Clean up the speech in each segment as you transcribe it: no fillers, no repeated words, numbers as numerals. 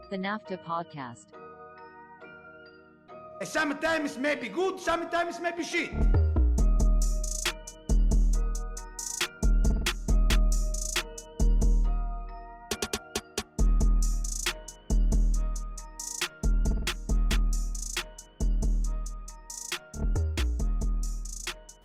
The NAFTAA Podcast. Sometimes it may be good, sometimes it may be shit.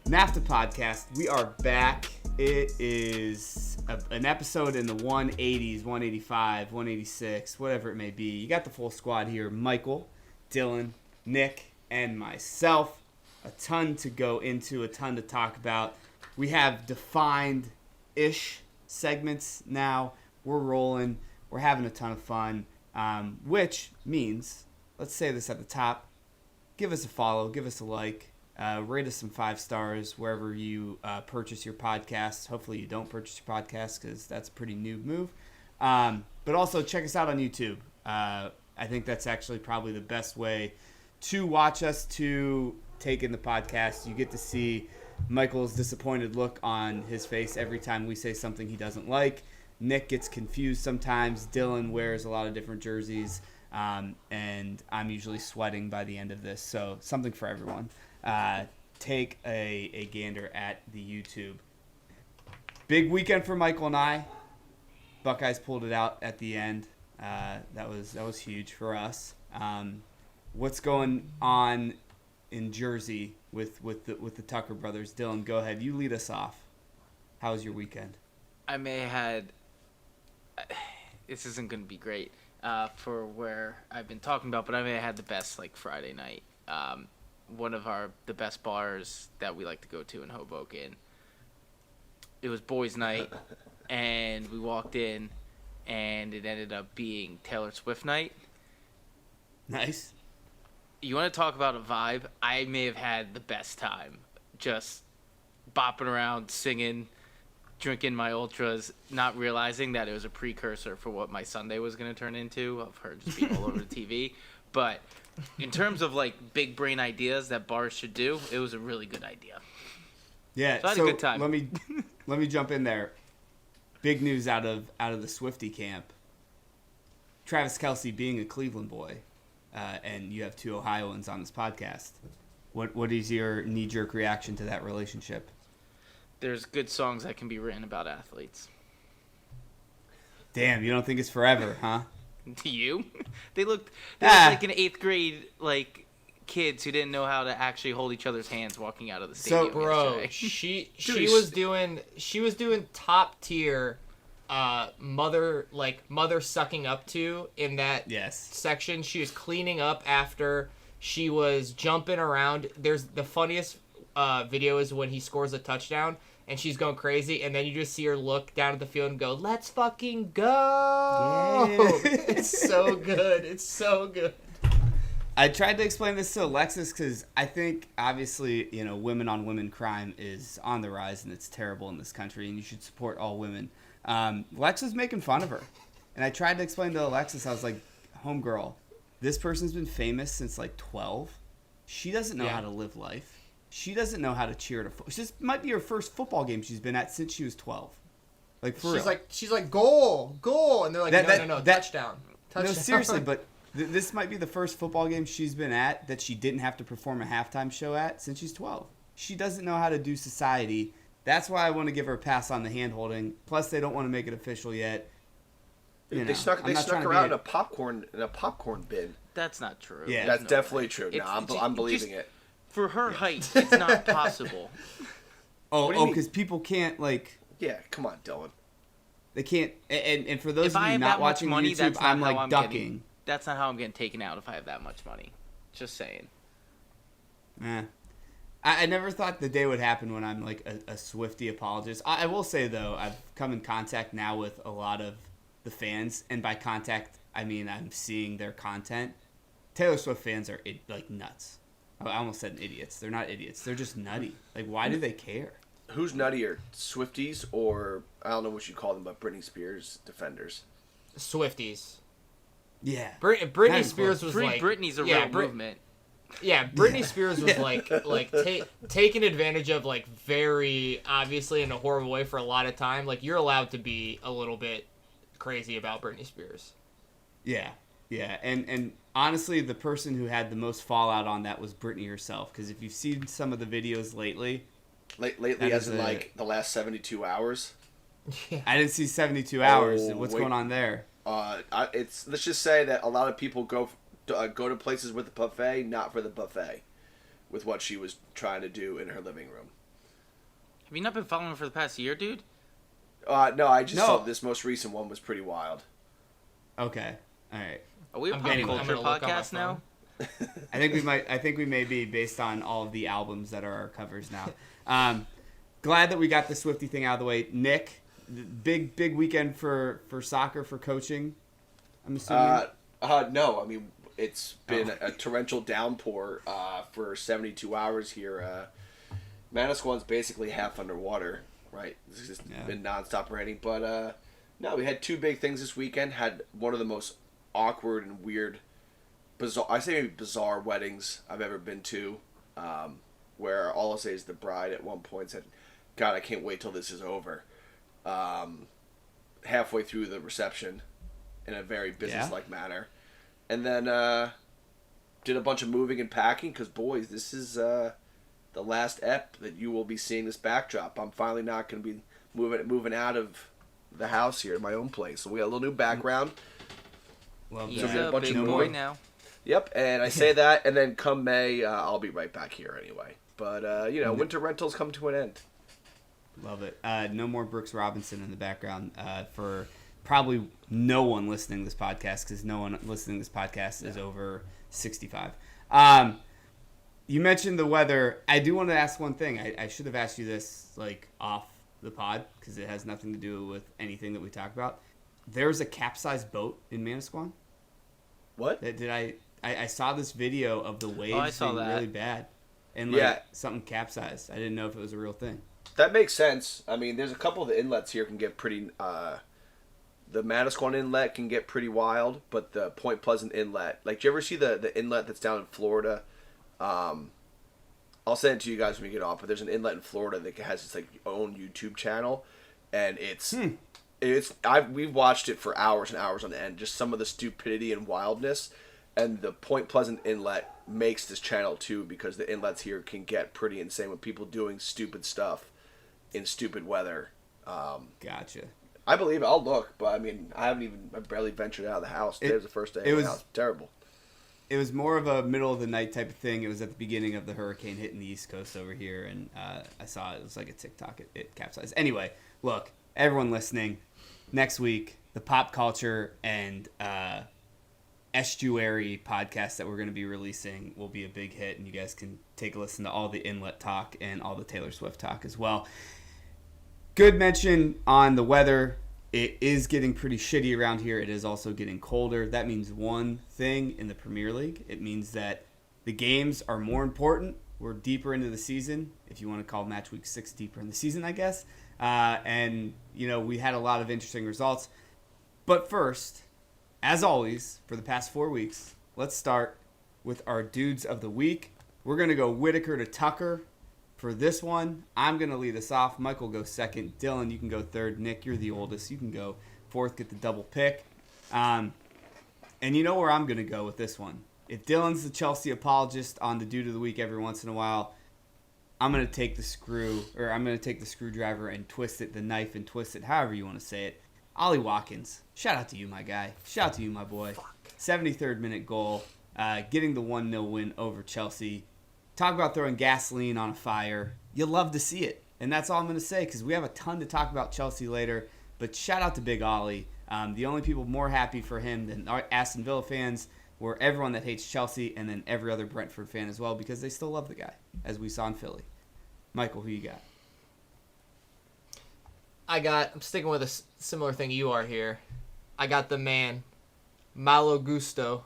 NAFTAA Podcast, we are back. It is an episode in the 180s, 185, 186, whatever it may be. You got the full squad here. Michael, Dylan, Nick, and myself. A ton to go into, a ton to talk about. We have defined-ish segments now. We're rolling. We're having a ton of fun, which means, let's say this at the top, give us a follow, give us a like. Rate us some 5 stars wherever you purchase your podcasts. Hopefully you don't purchase your podcasts because that's a pretty noob move. But also check us out on YouTube. I think that's actually probably the best way to watch us, to take in the podcast. You get to see Michael's disappointed look on his face every time we say something he doesn't like. Nick gets confused sometimes. Dylan wears a lot of different jerseys. And I'm usually sweating by the end of this. So something for everyone. Take a gander at the YouTube. Big weekend for Michael and I. Buckeyes pulled it out at the end. That was huge for us. What's going on in Jersey with the Tucker brothers? Dylan, go ahead. You lead us off. How was your weekend? I may have had. This isn't going to be great for where I've been talking about, but I may have had the best Friday night. One of the best bars that we like to go to in Hoboken. It was boys' night, and we walked in, and it ended up being Taylor Swift night. Nice. You want to talk about a vibe? I may have had the best time, just bopping around, singing, drinking my ultras, not realizing that it was a precursor for what my Sunday was going to turn into, of her just being all over the TV. But in terms of big brain ideas that bars should do, it was a really good idea. Yeah, so I had a good time. Let me jump in there. Big news out of the Swiftie camp. Travis Kelce being a Cleveland boy, and you have 2 Ohioans on this podcast. What is your knee-jerk reaction to that relationship? There's good songs that can be written about athletes. Damn, you don't think it's forever, huh? Do you? They looked like an 8th grade kids who didn't know how to actually hold each other's hands walking out of the stadium. So, bro, she was doing top tier mother sucking up to in that section. She was cleaning up after she was jumping around. There's the funniest video is when he scores a touchdown and she's going crazy, and then you just see her look down at the field and go, "Let's fucking go!" Yeah. It's so good. It's so good. I tried to explain this to Alexis because I think, obviously, women-on-women crime is on the rise, and it's terrible in this country, and you should support all women. Alexis was making fun of her, and I tried to explain to Alexis, I was like, "Homegirl, this person's been famous since 12. She doesn't know how to live life. She doesn't know how to cheer at a This might be her first football game she's been at since she was 12. She's like, goal, and they're like, no, touchdown. No, seriously, but this might be the first football game she's been at that she didn't have to perform a halftime show at since she's 12. She doesn't know how to do society. That's why I want to give her a pass on the hand-holding. Plus, they don't want to make it official yet. They snuck her out in a popcorn bin. That's not true. Yeah, that's definitely true. No, I'm believing it. For her height, it's not possible. Because people can't Yeah, come on, Dylan. They can't. And for those of you not watching YouTube, I'm ducking. That's not how I'm getting taken out if I have that much money. Just saying. I never thought the day would happen when I'm a Swiftie apologist. I will say though, I've come in contact now with a lot of the fans, and by contact I mean I'm seeing their content. Taylor Swift fans are nuts. I almost said idiots. They're not idiots. They're just nutty. Why do they care? Who's nuttier, Swifties or, I don't know what you call them, but Britney Spears defenders? Swifties. Yeah. Britney Spears was Free Britney's a real movement. Yeah, Britney Spears was taking advantage of very obviously in a horrible way for a lot of time. You're allowed to be a little bit crazy about Britney Spears. Yeah. Yeah, and honestly, the person who had the most fallout on that was Brittany herself. Because if you've seen some of the videos lately... Lately, as in, like, the last 72 hours? Yeah. I didn't see 72 hours. What's going on there? Let's just say that a lot of people go to places with the buffet, not for the buffet, with what she was trying to do in her living room. Have you not been following her for the past year, dude? No, I just saw this most recent one was pretty wild. Okay, all right. Are we a pop culture podcast now? I think we may be, based on all of the albums that are our covers now. Glad that we got the Swiftie thing out of the way. Nick, big weekend for soccer, for coaching, I'm assuming? No, I mean, it's been a torrential downpour for 72 hours here. Manasquan's basically half underwater, right? It's just been nonstop raining. But no, we had two big things this weekend. Had one of the most awkward and weird, bizarre weddings I've ever been to, where all I'll say is the bride at one point said, "God, I can't wait till this is over." Halfway through the reception, in a very business-like manner, and then did a bunch of moving and packing because, boys, this is the last ep that you will be seeing this backdrop. I'm finally not going to be moving out of the house here, my own place. So we got a little new background. Well, he's a big boy now. Yep, and I say that, and then come May, I'll be right back here anyway. But, winter rentals come to an end. Love it. No more Brooks Robinson in the background for probably no one listening to this podcast, because no one listening to this podcast is over 65. You mentioned the weather. I do want to ask one thing. I should have asked you this like off the pod, because it has nothing to do with anything that we talk about. There's a capsized boat in Manasquan. What? I saw this video of the waves being really bad, and something capsized. I didn't know if it was a real thing. That makes sense. I mean, there's a couple of the inlets here can get pretty. The Manasquan inlet can get pretty wild, but the Point Pleasant inlet, like, do you ever see the inlet that's down in Florida? I'll send it to you guys when we get off. But there's an inlet in Florida that has its like own YouTube channel, and we've watched it for hours and hours on end. Just some of the stupidity and wildness, and the Point Pleasant inlet makes this channel too, because the inlets here can get pretty insane with people doing stupid stuff in stupid weather. Gotcha. I believe it. I'll look, but I mean, I barely ventured out of the house. Today was the first day of the house. Terrible. It was more of a middle of the night type of thing. It was at the beginning of the hurricane hitting the East Coast over here, and I saw it. It was like a TikTok. It capsized. Anyway, look, everyone listening, next week, the pop culture and estuary podcast that we're going to be releasing will be a big hit, and you guys can take a listen to all the inlet talk and all the Taylor Swift talk as well. Good mention on the weather. It is getting pretty shitty around here. It is also getting colder. That means one thing in the Premier League. It means that the games are more important. We're deeper into the season, if you want to call match week 6 deeper in the season, I guess. And, we had a lot of interesting results. But first, as always, for the past 4 weeks, let's start with our dudes of the week. We're going to go Whitaker to Tucker. For this one, I'm going to lead us off. Michael goes second. Dylan, you can go third. Nick, you're the oldest. You can go fourth, get the double pick. And you know where I'm going to go with this one. If Dylan's the Chelsea apologist on the Dude of the Week every once in a while, I'm going to take the screwdriver and twist it, the knife and twist it, however you want to say it. Ollie Watkins, shout out to you, my guy. Shout out to you, my boy. 73rd minute goal, getting the 1-0 win over Chelsea. Talk about throwing gasoline on a fire. You'll love to see it. And that's all I'm going to say, because we have a ton to talk about Chelsea later. But shout out to Big Ollie. The only people more happy for him than Aston Villa fans were everyone that hates Chelsea, and then every other Brentford fan as well, because they still love the guy, as we saw in Philly. Michael, who you got? I'm sticking with a similar thing you are here. I got the man, Malo Gusto.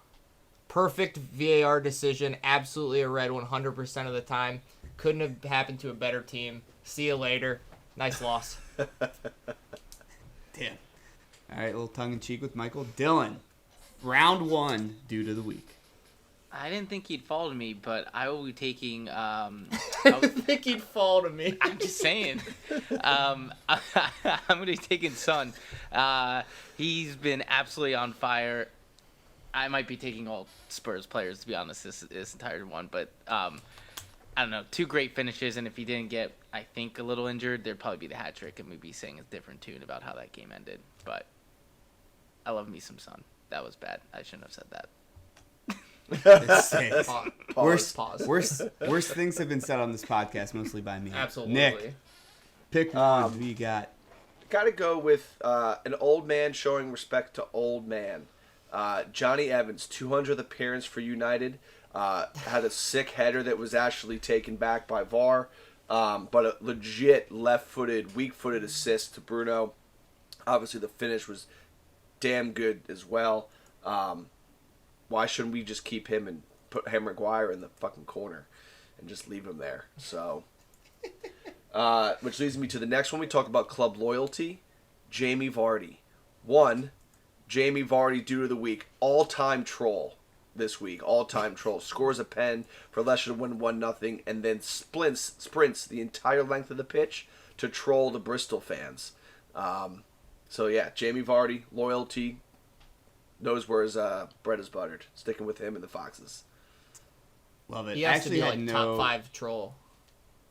Perfect VAR decision, absolutely a red 100% of the time. Couldn't have happened to a better team. See you later. Nice loss. Damn. All right, a little tongue-in-cheek with Michael. Dylan, round 1, dude of the week. I didn't think he'd fall to me, but I will be taking... I didn't think he'd fall to me. I'm just saying. I'm going to be taking Son. He's been absolutely on fire. I might be taking all Spurs players, to be honest, this entire one. But I don't know. 2 great finishes, and if he didn't get, I think, a little injured, there'd probably be the hat trick, and we'd be saying a different tune about how that game ended. But I love me some Son. That was bad. I shouldn't have said that. Worst things have been said on this podcast, mostly by me. Absolutely. Nick, pick one. Who you got? Got to go with an old man showing respect to old man. Johnny Evans, 200th appearance for United. Had a sick header that was actually taken back by VAR, but a legit left-footed, weak-footed assist to Bruno. Obviously, the finish was damn good as well. Why shouldn't we just keep him and put Harry Maguire in the fucking corner and just leave him there? So, which leads me to the next one. We talk about club loyalty. Jamie Vardy. Jamie Vardy, due to the week, all-time troll this week. All-time troll. Scores a pen for Leicester to win 1-0, and then sprints the entire length of the pitch to troll the Bristol fans. So, yeah, Jamie Vardy, loyalty, knows where his bread is buttered. Sticking with him and the Foxes. Love it. He has to be like top 5 troll.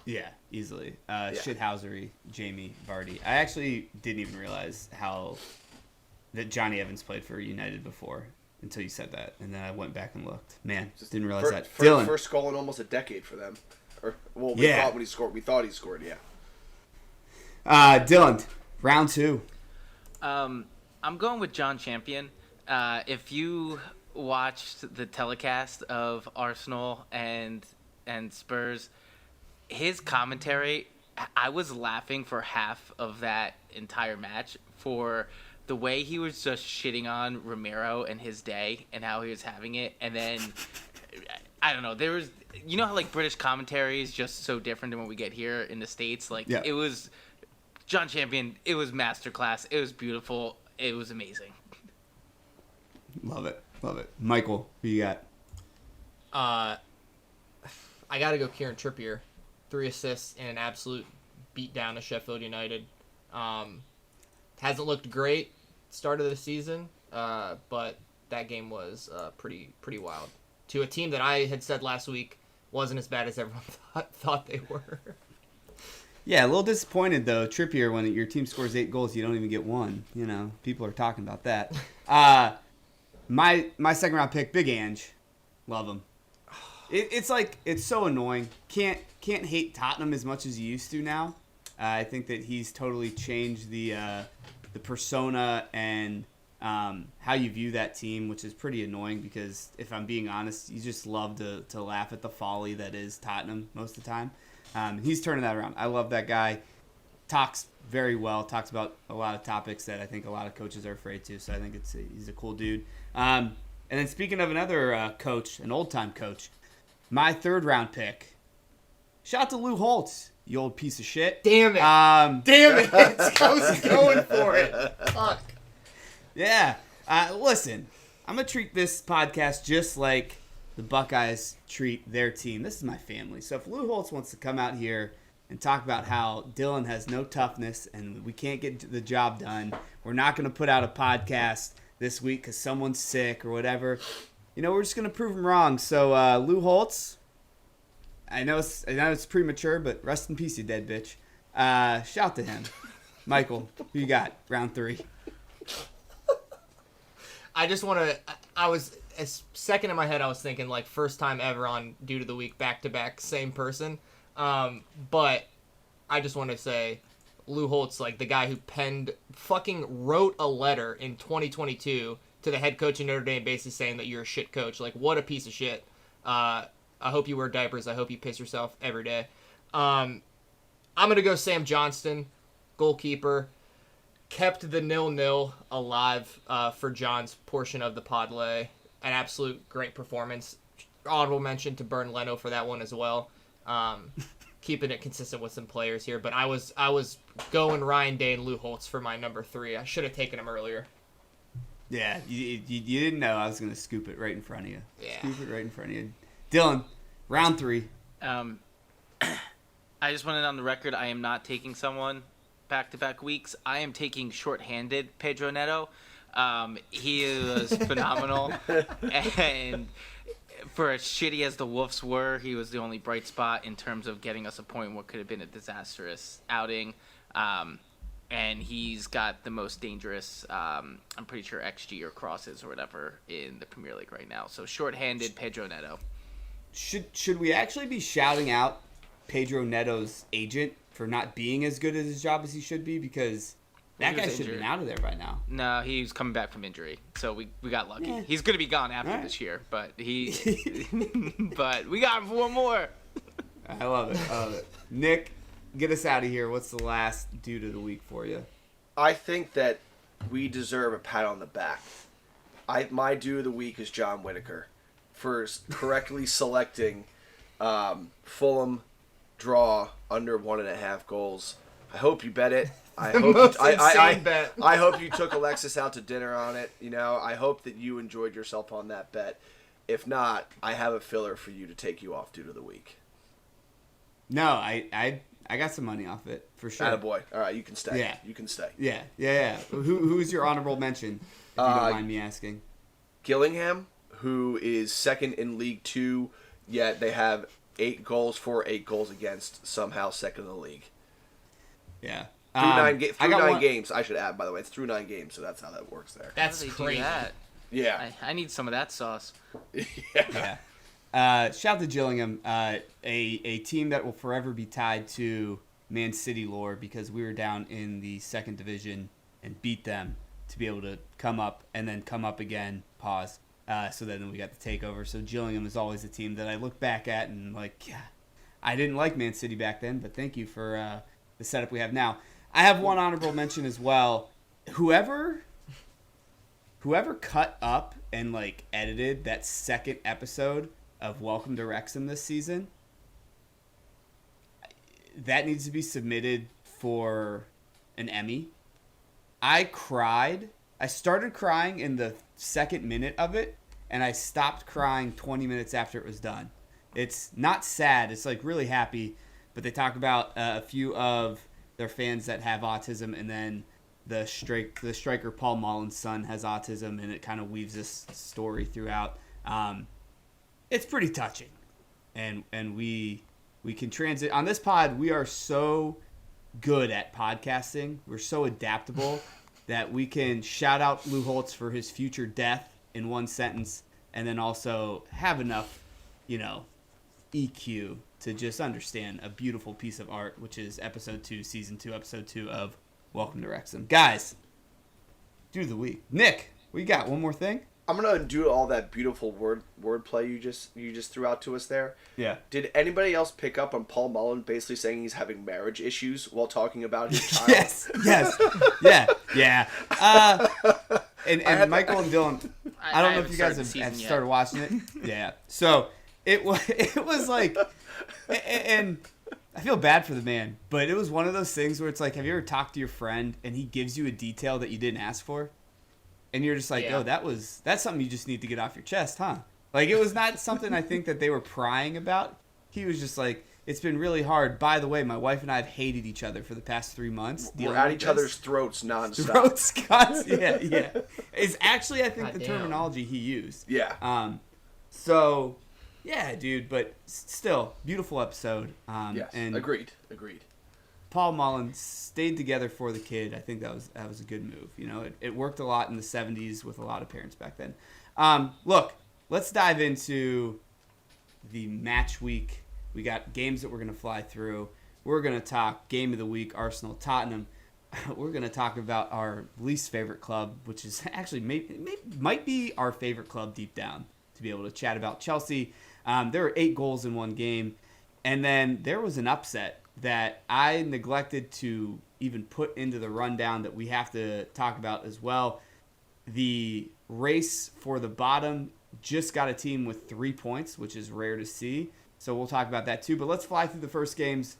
Yeah, easily. Shithousery, Jamie Vardy. I actually didn't even realize that Johnny Evans played for United before until you said that, and then I went back and looked. Man, just didn't realize that. Dylan. First goal in almost a decade for them. We thought when he scored. We thought he scored. Yeah. Dylan, round 2. I'm going with John Champion. If you watched the telecast of Arsenal and Spurs, his commentary, I was laughing for half of that entire match for the way he was just shitting on Romero and his day and how he was having it. And then, I don't know, there was, you know how like British commentary is just so different than what we get here in the States? Like, It was John Champion. It was masterclass. It was beautiful. It was amazing. Love it. Michael, who you got? I got to go Kieran Trippier. 3 assists and an absolute beatdown of Sheffield United. Hasn't looked great start of the season, but that game was pretty wild. To a team that I had said last week wasn't as bad as everyone thought they were. Yeah, a little disappointed, though. Trippier, when your team scores 8 goals, you don't even get 1. You know, people are talking about that. My second round pick, Big Ange. Love him. It's like, it's so annoying. Can't hate Tottenham as much as you used to now. I think that he's totally changed the persona and how you view that team, which is pretty annoying because, if I'm being honest, you just love to laugh at the folly that is Tottenham most of the time. He's turning that around. I love that guy. Talks very well. Talks about a lot of topics that I think a lot of coaches are afraid to. So I think he's a cool dude. And then speaking of another coach, an old-time coach, my 3rd round pick. Shout out to Lou Holtz, you old piece of shit. Damn it. Damn it. I was going for it. Fuck. Yeah. Listen, I'm going to treat this podcast just like the Buckeyes treat their team. This is my family. So if Lou Holtz wants to come out here and talk about how Dylan has no toughness and we can't get the job done, we're not going to put out a podcast this week because someone's sick or whatever, we're just going to prove him wrong. So Lou Holtz, I know it's premature, but rest in peace, you dead bitch. Shout to him. Michael, who you got? Round 3. I just want to, second in my head, I was thinking like first time ever on Due to the Week back-to-back, same person. But I just want to say Lou Holtz, like the guy who wrote a letter in 2022 to the head coach of Notre Dame basically saying that you're a shit coach. Like, what a piece of shit. I hope you wear diapers. I hope you piss yourself every day. I'm going to go Sam Johnston, goalkeeper. Kept the 0-0 alive for John's portion of the parlay. An absolute great performance. Honorable mention to Bern Leno for that one as well. Keeping it consistent with some players here, but I was going Ryan Day and Lou Holtz for my number 3. I should have taken him earlier. Yeah, you didn't know I was going to scoop it right in front of you. Yeah. Scoop it right in front of you. Dylan, round 3. I just wanted on the record, I am not taking someone back-to-back weeks. I am taking shorthanded Pedro Neto. He was phenomenal, and for as shitty as the Wolves were, he was the only bright spot in terms of getting us a point in what could have been a disastrous outing. And he's got the most dangerous, I'm pretty sure, XG or crosses or whatever in the Premier League right now. So shorthanded Pedro Neto. Should we actually be shouting out Pedro Neto's agent for not being as good at his job as he should be? Because that guy should have been out of there by now. No, he's coming back from injury, so we got lucky. Yeah. He's going to be gone after this year, but but we got him for one more. I love it. Nick, get us out of here. What's the last dude of the week for you? I think that we deserve a pat on the back. My dude of the week is John Whitaker for correctly selecting Fulham draw under 1.5 goals. I hope you bet it. I hope you took Alexis out to dinner on it. I hope that you enjoyed yourself on that bet. If not, I have a filler for you to take you off dude of the week. No, I got some money off it for sure. Attaboy. All right, you can stay. Yeah, you can stay. Yeah. Who's your honorable mention? If you don't mind me asking. Gillingham, who is second in League 2, yet they have 8 goals for, 8 goals against, somehow second in the league. Yeah. Through 9 games, I should add, by the way. It's through 9 games, so that's how that works there. That's crazy. Yeah. I need some of that sauce. Yeah. Shout to Gillingham, a team that will forever be tied to Man City lore because we were down in the 2nd division and beat them to be able to come up and then come up again, pause. So then we got the takeover. So Gillingham is always a team that I look back at and I didn't like Man City back then, but thank you for the setup we have now. I have one honorable mention as well. Whoever cut up and edited that 2nd episode of Welcome to Wrexham this season, that needs to be submitted for an Emmy. I cried. I started crying in the 2nd minute of it, and I stopped crying 20 minutes after it was done. It's not sad. It's really happy, but they talk about a few of their fans that have autism, and then the striker Paul Mullen's son has autism, and it kind of weaves this story throughout. It's pretty touching, and we can transit on this pod. We are so good at podcasting. We're so adaptable that we can shout out Lou Holtz for his future death in one sentence, and then also have enough, EQ to just understand a beautiful piece of art, which is episode 2, season 2, episode 2 of Welcome to Wrexham. Guys, dude of the week. Nick, what you got? One more thing? I'm gonna do all that beautiful wordplay you just threw out to us there. Yeah. Did anybody else pick up on Paul Mullen basically saying he's having marriage issues while talking about his child? Yes. Yeah. And Michael and Dylan, I don't know if you guys have started watching it. Yeah. So it was and I feel bad for the man, but it was one of those things where it's have you ever talked to your friend and he gives you a detail that you didn't ask for? And you're just oh, that's something you just need to get off your chest, huh? It was not something I think that they were prying about. He was just it's been really hard. By the way, my wife and I have hated each other for the past 3 months. We're at each other's throats nonstop. Yeah. It's actually, I think, the terminology he used. Yeah. So, yeah, dude, but still, beautiful episode. Yes, and agreed. Paul Mullen stayed together for the kid. I think that was a good move. It worked a lot in the 70s with a lot of parents back then. Look, let's dive into the match week. We got games that we're going to fly through. We're going to talk game of the week, Arsenal, Tottenham. We're going to talk about our least favorite club, which is actually might be our favorite club deep down, to be able to chat about Chelsea. There were 8 goals in one game. And then there was an upset that I neglected to even put into the rundown that we have to talk about as well. The race for the bottom just got a team with 3 points, which is rare to see. So we'll talk about that too. But let's fly through the first games.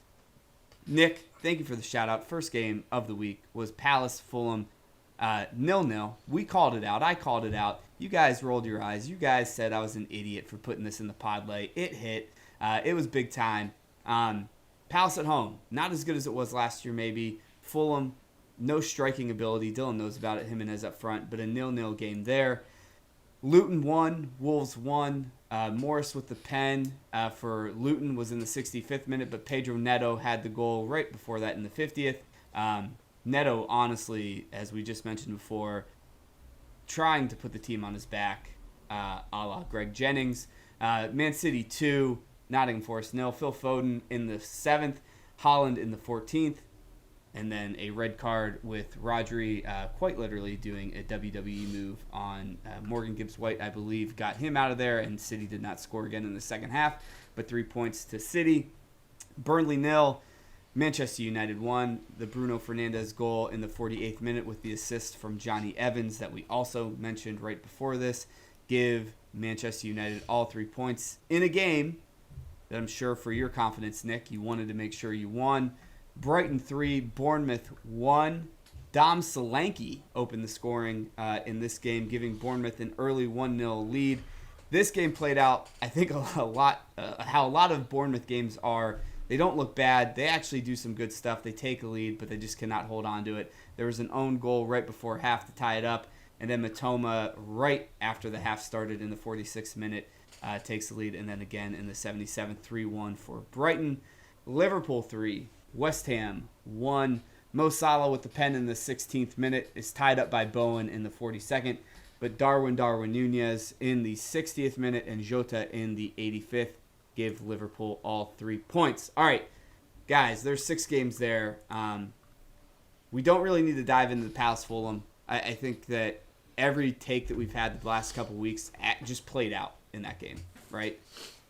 Nick, thank you for the shout out. First game of the week was Palace Fulham 0-0. We called it out. I called it out. You guys rolled your eyes. You guys said I was an idiot for putting this in the parlay. It hit. It was big time. Palace at home, not as good as it was last year maybe. Fulham, no striking ability. Dylan knows about it, Jimenez up front, but a 0-0 game there. Luton won, Wolves won. Morris with the pen for Luton was in the 65th minute, but Pedro Neto had the goal right before that in the 50th. Neto, honestly, as we just mentioned before, trying to put the team on his back, a la Greg Jennings. Man City 2, Nottingham Forest 0. Phil Foden in the 7th, Holland in the 14th. And then a red card with Rodri quite literally doing a WWE move on Morgan Gibbs-White, I believe, got him out of there, and City did not score again in the second half, but 3 points to City. Burnley 0, Manchester United 1. The Bruno Fernandes goal in the 48th minute with the assist from Johnny Evans that we also mentioned right before this give Manchester United all 3 points in a game that I'm sure for your confidence, Nick, you wanted to make sure you won. Brighton 3, Bournemouth 1. Dom Solanke opened the scoring in this game, giving Bournemouth an early 1-0 lead. This game played out, I think, a lot how a lot of Bournemouth games are. They don't look bad. They actually do some good stuff. They take a lead, but they just cannot hold on to it. There was an own goal right before half to tie it up, and then Matoma, right after the half started in the 46th minute, takes the lead, and then again in the 77th, 3-1 for Brighton. Liverpool 3, West Ham 1. Mo Salah with the pen in the 16th minute is tied up by Bowen in the 42nd, but Darwin Nunez in the 60th minute and Jota in the 85th give Liverpool all 3 points. All right, guys, there's 6 games there. We don't really need to dive into the Palace Fulham. I think that every take that we've had the last couple weeks just played out in that game, right?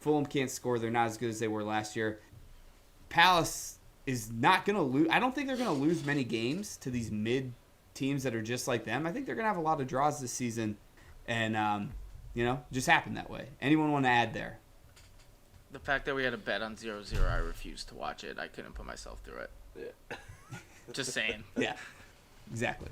Fulham can't score. They're not as good as they were last year. Palace is not going to lose. I don't think they're going to lose many games to these mid teams that are just like them. I think they're going to have a lot of draws this season, and just happened that way. Anyone want to add there? The fact that we had a bet on 0-0, I refused to watch it. I couldn't put myself through it. Yeah. Just saying. Yeah, exactly.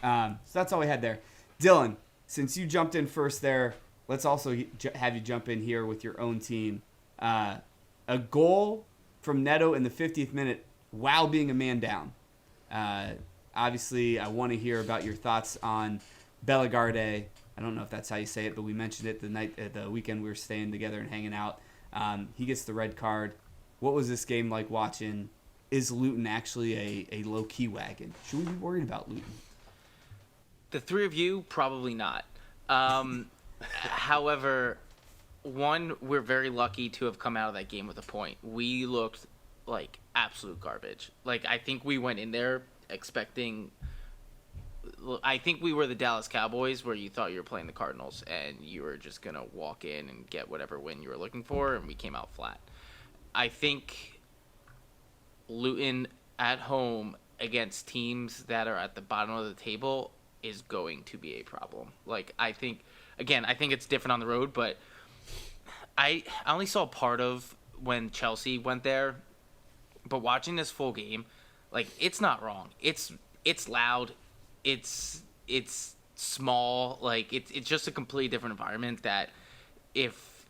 So that's all we had there. Dylan, since you jumped in first there, let's also have you jump in here with your own team. A goal from Neto in the 50th minute while being a man down. Obviously, I want to hear about your thoughts on Bellegarde. I don't know if that's how you say it, but we mentioned it the weekend we were staying together and hanging out. He gets the red card. What was this game like watching? Is Luton actually a low-key wagon? Should we be worried about Luton? The three of you, probably not. However, one, we're very lucky to have come out of that game with a point. We looked like absolute garbage. Like, I think we went in there expecting... I think we were the Dallas Cowboys where you thought you were playing the Cardinals and you were just going to walk in and get whatever win you were looking for, and we came out flat. I think Luton at home against teams that are at the bottom of the table is going to be a problem. Like, I think it's different on the road, but I only saw part of when Chelsea went there, but watching this full game, like, it's not wrong. It's loud. It's small. Like, it's just a completely different environment that if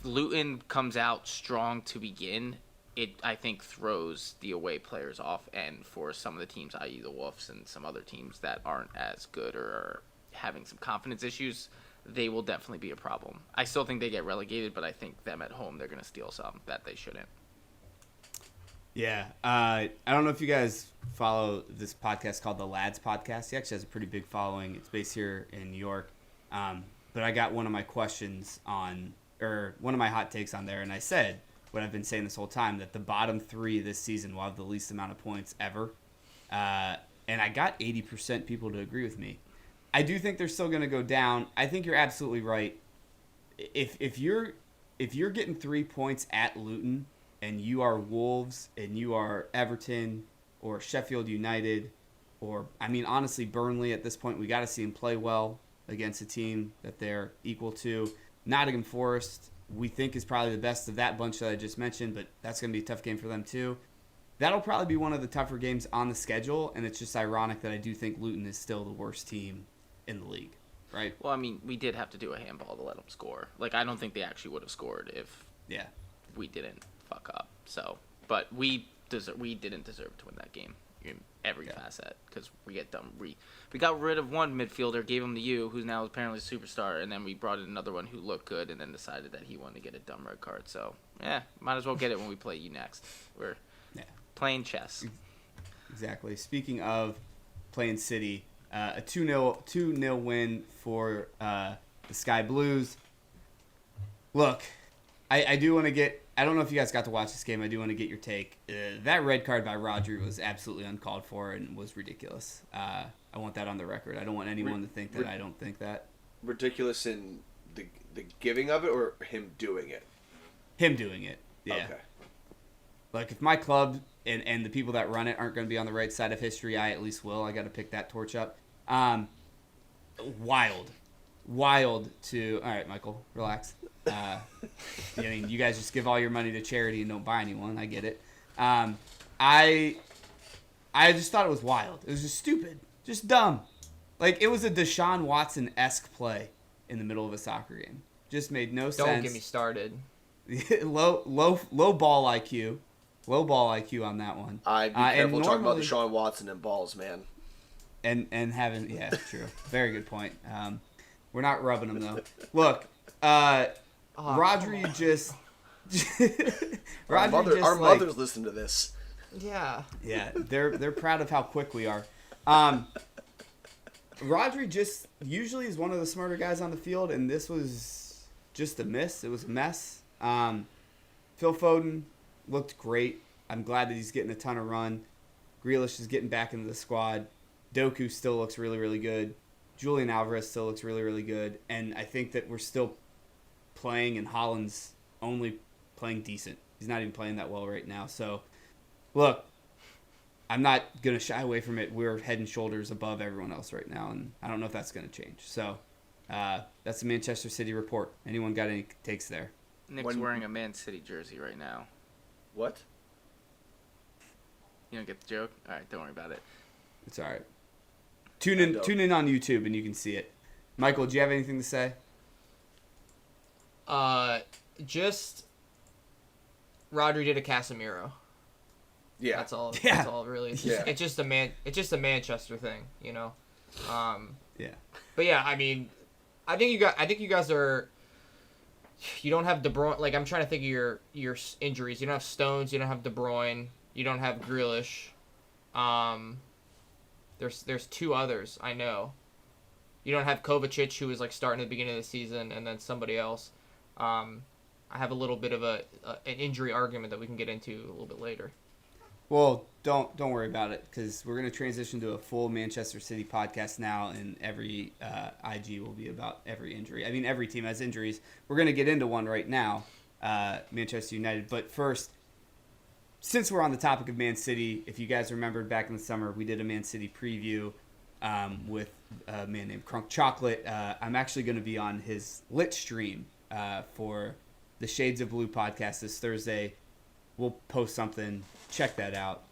Luton comes out strong to begin, it, I think, throws the away players off, and for some of the teams, i.e. the Wolves and some other teams that aren't as good or are having some confidence issues, they will definitely be a problem. I still think they get relegated, but I think them at home, they're going to steal some that they shouldn't. Yeah. I don't know if you guys follow this podcast called The Lads Podcast. He actually has a pretty big following. It's based here in New York. But I got one of my questions one of my hot takes on there, and I said what I've been saying this whole time, that the bottom 3 this season will have the least amount of points ever. And I got 80% people to agree with me. I do think they're still going to go down. I think you're absolutely right. If you're getting 3 points at Luton and you are Wolves and you are Everton or Sheffield United or, I mean, honestly, Burnley at this point, we got to see them play well against a team that they're equal to. Nottingham Forest, we think, is probably the best of that bunch that I just mentioned, but that's going to be a tough game for them too. That'll probably be one of the tougher games on the schedule, and it's just ironic that I do think Luton is still the worst team in the league, right? Well, I mean, we did have to do a handball to let them score. Like, I don't think they actually would have scored if we didn't fuck up. So, but we didn't deserve to win that game. in every facet because we get dumb. We got rid of one midfielder, gave him to you, who's now apparently a superstar, and then we brought in another one who looked good, and then decided that he wanted to get a dumb red card. So might as well get it when we play you next. We're playing chess. Exactly. Speaking of playing City, a 2-0 win for the Sky Blues. Look, I do want to get. I don't know if you guys got to watch this game. I do want to get your take. That red card by Rodri was absolutely uncalled for and was ridiculous. I want that on the record. I don't want anyone to think that I don't think that. Ridiculous in the giving of it or him doing it? Him doing it, yeah. Okay. Like, if my club and the people that run it aren't going to be on the right side of history, I at least will. I got to pick that torch up. Wild to... All right, Michael, relax. I mean, you guys just give all your money to charity and don't buy anyone. I get it. I just thought it was wild. It was just stupid. Just dumb. Like, it was a Deshaun Watson-esque play in the middle of a soccer game. Just made no sense. Don't get me started. low ball IQ. Low ball IQ on that one. I'd be careful talking about Deshaun Watson and balls, man. And having... Yeah, true. Very good point. We're not rubbing them, though. Look, Rodri just... Our mothers listen to this. Yeah. Yeah, they're proud of how quick we are. Rodri just usually is one of the smarter guys on the field, and this was just a miss. It was a mess. Phil Foden looked great. I'm glad that he's getting a ton of run. Grealish is getting back into the squad. Doku still looks really, really good. Julian Alvarez still looks really, really good. And I think that we're still playing, and Haaland's only playing decent. He's not even playing that well right now. So, look, I'm not going to shy away from it. We're head and shoulders above everyone else right now, and I don't know if that's going to change. So, that's the Manchester City report. Anyone got any takes there? Nick's wearing a Man City jersey right now. What? You don't get the joke? All right, don't worry about it. It's all right. Tune in on YouTube, and you can see it. Michael, do you have anything to say? Just Rodri did a Casemiro. Yeah, that's all. Yeah. That's all really. It's just a Manchester thing, you know. Yeah. But yeah, I mean, I think you guys are. You don't have De Bruyne. Like, I'm trying to think of your injuries. You don't have Stones. You don't have De Bruyne. You don't have Grealish. There's two others I know. You don't have Kovacic, who was like starting at the beginning of the season, and then somebody else. I have a little bit of an injury argument that we can get into a little bit later. Well, don't worry about it, because we're going to transition to a full Manchester City podcast now, and every IG will be about every injury. I mean, every team has injuries. We're going to get into one right now, Manchester United. But first, since we're on the topic of Man City, if you guys remembered back in the summer, we did a Man City preview with a man named Crunk Chocolate. I'm actually going to be on his lit stream for the Shades of Blue podcast this Thursday. We'll post something. Check that out.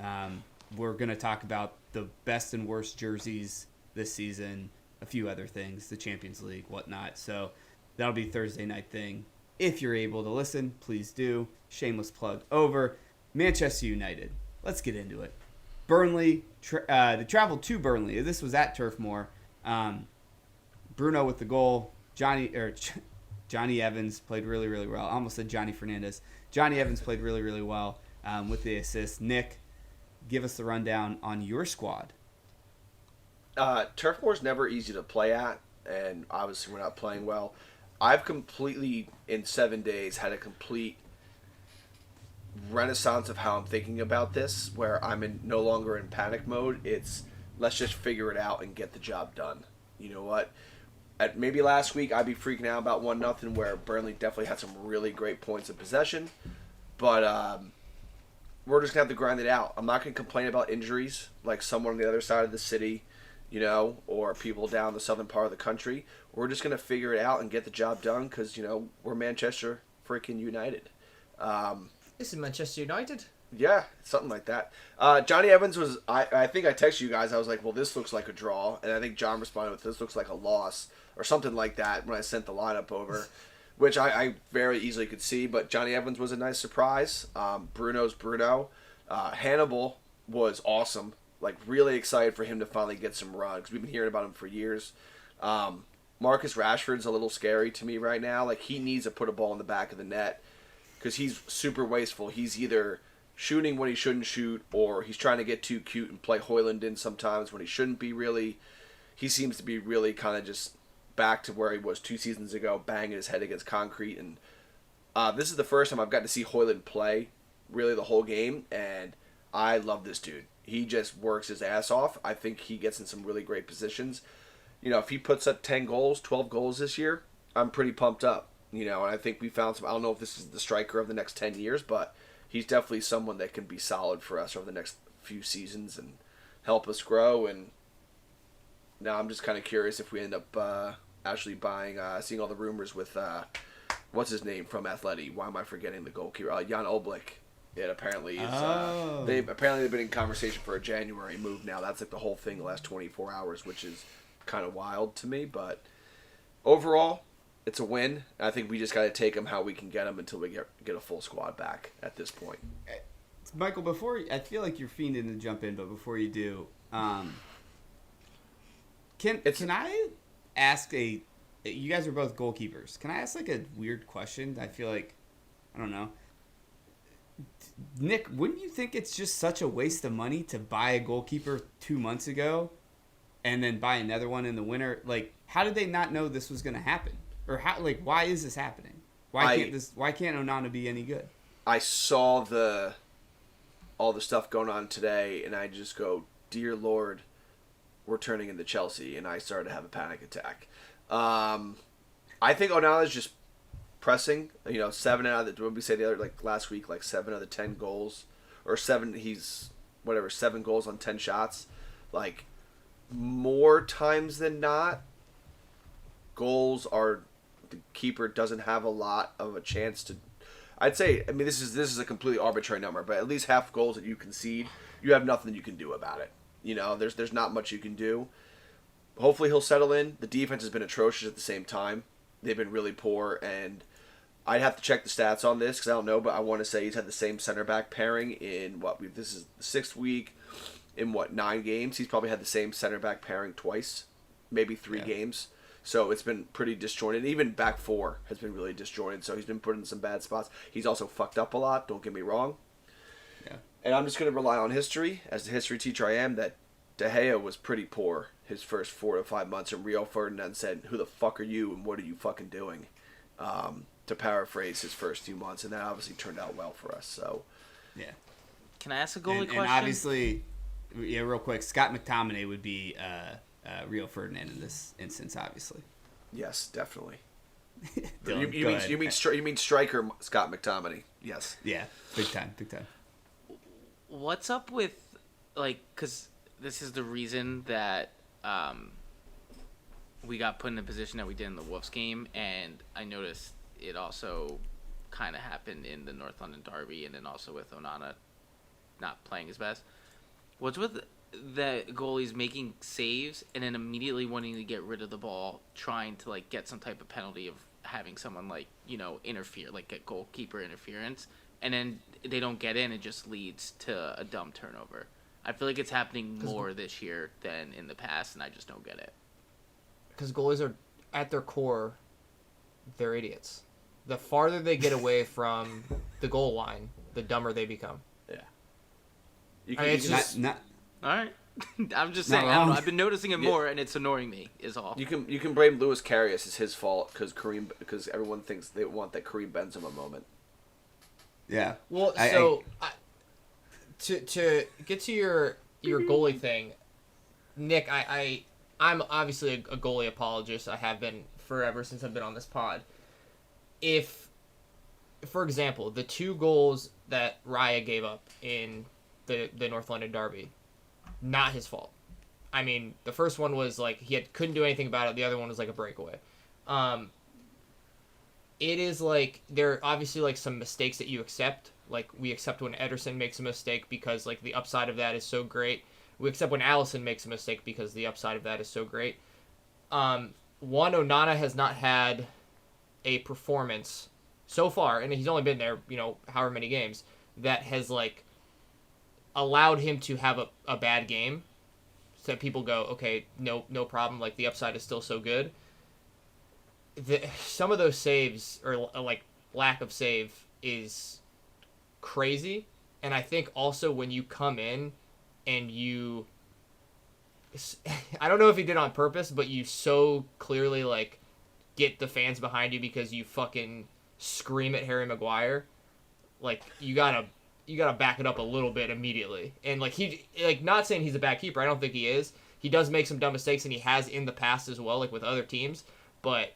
We're going to talk about the best and worst jerseys this season, a few other things, the Champions League, whatnot. So that'll be a Thursday night thing. If you're able to listen, please do. Shameless plug over. Manchester United. Let's get into it. Burnley, they traveled to Burnley. This was at Turf Moor. Bruno with the goal. Johnny Evans played really, really well. I almost said Johnny Fernandez. Johnny Evans played really, really well with the assist. Nick, give us the rundown on your squad. Turf Moor's never easy to play at, and obviously we're not playing well. I've completely, in 7 days, had a complete renaissance of how I'm thinking about this, where I'm no longer in panic mode. It's let's just figure it out and get the job done. You know what? Maybe last week I'd be freaking out about 1-0, where Burnley definitely had some really great points of possession. But we're just going to have to grind it out. I'm not going to complain about injuries like someone on the other side of the city, you know, or people down the southern part of the country. We're just going to figure it out and get the job done because, you know, we're Manchester freaking United. This is Manchester United. Yeah, something like that. Johnny Evans was, I think I texted you guys, I was like, well, this looks like a draw. And I think John responded with, this looks like a loss or something like that when I sent the lineup over, which I very easily could see. But Johnny Evans was a nice surprise. Bruno's Bruno. Hannibal was awesome. Like, really excited for him to finally get some run because we've been hearing about him for years. Marcus Rashford's a little scary to me right now. Like, he needs to put a ball in the back of the net because he's super wasteful. He's either shooting when he shouldn't shoot, or he's trying to get too cute and play Højlund in sometimes when he shouldn't be really. He seems to be really kind of just back to where he was 2 seasons ago, banging his head against concrete. And this is the first time I've gotten to see Højlund play really the whole game, and I love this dude. He just works his ass off. I think he gets in some really great positions. You know, if he puts up 10 goals, 12 goals this year, I'm pretty pumped up. You know, and I think we found some, I don't know if this is the striker of the next 10 years, but he's definitely someone that can be solid for us over the next few seasons and help us grow. And now I'm just kind of curious if we end up actually buying, seeing all the rumors with, what's his name from Atleti? Why am I forgetting the goalkeeper? Jan Oblak. It apparently is. They've been in conversation for a January move now. That's like the whole thing the last 24 hours, which is kind of wild to me. But overall, it's a win. I think we just got to take them how we can get them until we get a full squad back at this point. Michael, I feel like you're fiending to jump in, but before you do, can I ask you guys are both goalkeepers. Can I ask like a weird question? I feel like, I don't know. Nick, wouldn't you think it's just such a waste of money to buy a goalkeeper 2 months ago and then buy another one in the winter? Like, how did they not know this was going to happen? Or how? Like, why is this happening? Why can't Onana be any good? I saw all the stuff going on today, and I just go, dear Lord, we're turning into Chelsea, and I started to have a panic attack. I think Onana's just pressing, 7 out of the, what did we say the other, like last week, like 7 out of 10 goals, or 7 goals on 10 shots. Like, more times than not, goals are, the keeper doesn't have a lot of a chance to, I'd say, I mean, this is a completely arbitrary number, but at least half goals that you concede, you have nothing you can do about it. There's not much you can do. Hopefully he'll settle in. The defense has been atrocious at the same time. They've been really poor, and I'd have to check the stats on this because I don't know, but I want to say he's had the same center back pairing in this is the 6th week in 9 games. He's probably had the same center back pairing twice, maybe 3 games. So it's been pretty disjointed. Even back 4 has been really disjointed. So he's been put in some bad spots. He's also fucked up a lot. Don't get me wrong. Yeah. And I'm just going to rely on history, as the history teacher I am, that De Gea was pretty poor his first 4 to 5 months, and Rio Ferdinand said, "Who the fuck are you, and what are you fucking doing?" To paraphrase his first 2 months, and that obviously turned out well for us. So, yeah. Can I ask a goalie question? And obviously, real quick, Scott McTominay would be Rio Ferdinand in this instance, obviously. Yes, definitely. Dylan, you mean striker Scott McTominay? Yes. Yeah, big time. What's up with, because this is the reason that we got put in the position that we did in the Wolves game, and I noticed it also kind of happened in the North London derby, and then also with Onana not playing his best. What's with the goalies making saves and then immediately wanting to get rid of the ball, trying to get some type of penalty of having someone interfere, get goalkeeper interference, and then they don't get in, it just leads to a dumb turnover. I feel like it's happening more this year than in the past, and I just don't get it. Because goalies are, at their core, they're idiots. The farther they get away from the goal line, the dumber they become. Yeah. All right. I'm just saying. I don't know. I've been noticing it more, and it's annoying me. Is all. You can blame Luis Karius. It's his fault because everyone thinks they want that Kareem Benzema moment. Yeah. Well, to get to your goalie thing, Nick, I'm obviously a goalie apologist. I have been forever since I've been on this pod. If, for example, the 2 goals that Raya gave up in the North London derby, not his fault. I mean, the first one was couldn't do anything about it. The other one was a breakaway. It is there are obviously some mistakes that you accept. We accept when Ederson makes a mistake because the upside of that is so great. We accept when Alisson makes a mistake because the upside of that is so great. Onana has not had a performance so far, and he's only been there, however many games, that has allowed him to have a bad game. So people go, okay, no problem. Like, the upside is still so good. Some of those saves, or like lack of save, is crazy. And I think also when you come in and you, I don't know if he did on purpose, but you so clearly like get the fans behind you because you fucking scream at Harry Maguire. Like, you gotta back it up a little bit immediately. And like, not saying he's a bad keeper, I don't think he is. He does make some dumb mistakes, and he has in the past as well, like with other teams. But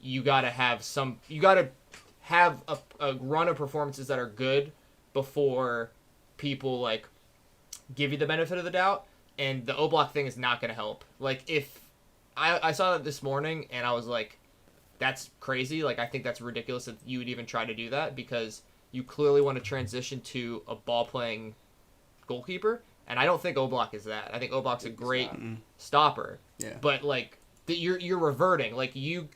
you gotta have a run of performances that are good before people like give you the benefit of the doubt. And the Oblak thing is not gonna help. Like, if I saw that this morning and I was like, that's crazy. Like, I think that's ridiculous that you would even try to do that, because you clearly want to transition to a ball-pling goalkeeper, and I don't think Oblak is that. I think Oblak's a great stopper. Yeah. But like, you're reverting. Like, you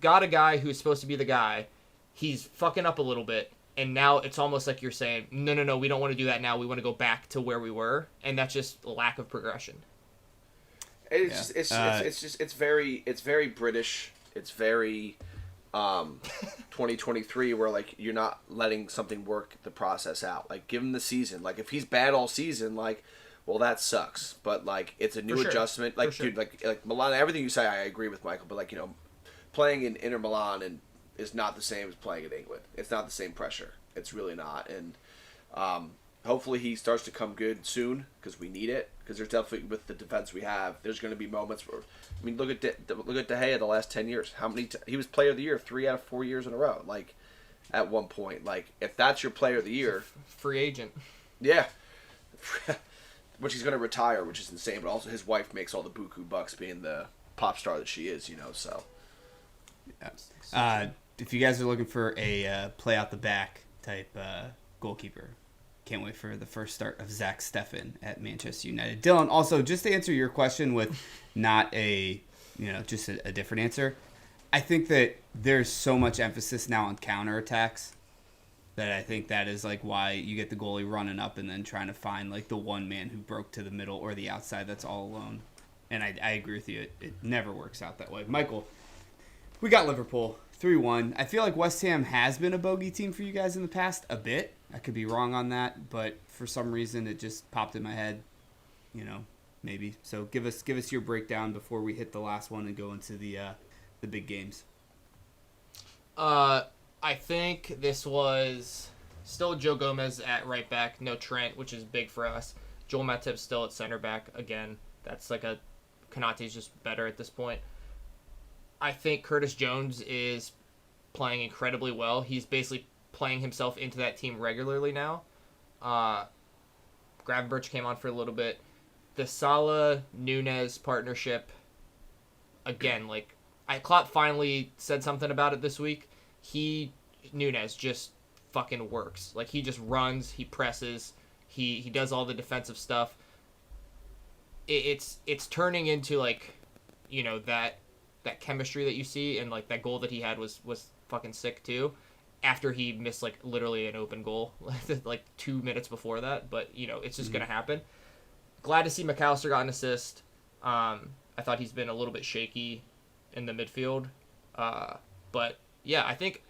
got a guy who's supposed to be the guy. He's fucking up a little bit, and now it's almost like you're saying, no, we don't want to do that now. We want to go back to where we were, and that's just lack of progression. It's very British. It's very 2023, where like you're not letting something work the process out. Like, give him the season. Like, if he's bad all season, like, well, that sucks. But like, it's a new adjustment. Like, dude, like Milan, everything you say, I agree with Michael. But like, playing in Inter Milan and is not the same as playing in England. It's not the same pressure. It's really not. And hopefully he starts to come good soon, because we need it. Because there's definitely, with the defense we have, there's going to be moments where, I mean, look at De Gea the last 10 years. How many? He was Player of the Year 3 out of 4 years in a row. Like, at one point, like, if that's your Player of the Year, free agent. Yeah, which he's going to retire, which is insane. But also, his wife makes all the buku bucks, being the pop star that she is. So. Yeah. If you guys are looking for a play out the back type goalkeeper, can't wait for the first start of Zach Steffen at Manchester United. Dylan, also, just to answer your question with not just a different answer, I think that there's so much emphasis now on counterattacks that I think that is like why you get the goalie running up and then trying to find like the one man who broke to the middle or the outside that's all alone. And I agree with you. It never works out that way. Michael, we got Liverpool 3-1. I feel like West Ham has been a bogey team for you guys in the past a bit. I could be wrong on that, but for some reason it just popped in my head. Maybe. So give us your breakdown before we hit the last one and go into the big games. I think this was still Joe Gomez at right back, no Trent, which is big for us. Joel Matip's still at center back again. That's like Konate's just better at this point. I think Curtis Jones is playing incredibly well. He's basically playing himself into that team regularly now. Gravenberch came on for a little bit. The Salah-Nunez partnership, again, like, Klopp finally said something about it this week. Nunez just fucking works. Like, he just runs, he presses, he does all the defensive stuff. It's turning into, like, that chemistry that you see, and like that goal that he had was fucking sick too, after he missed like literally an open goal like 2 minutes before that. But it's just gonna happen. Glad to see McAllister got an assist. I thought he's been a little bit shaky in the midfield, but yeah, I think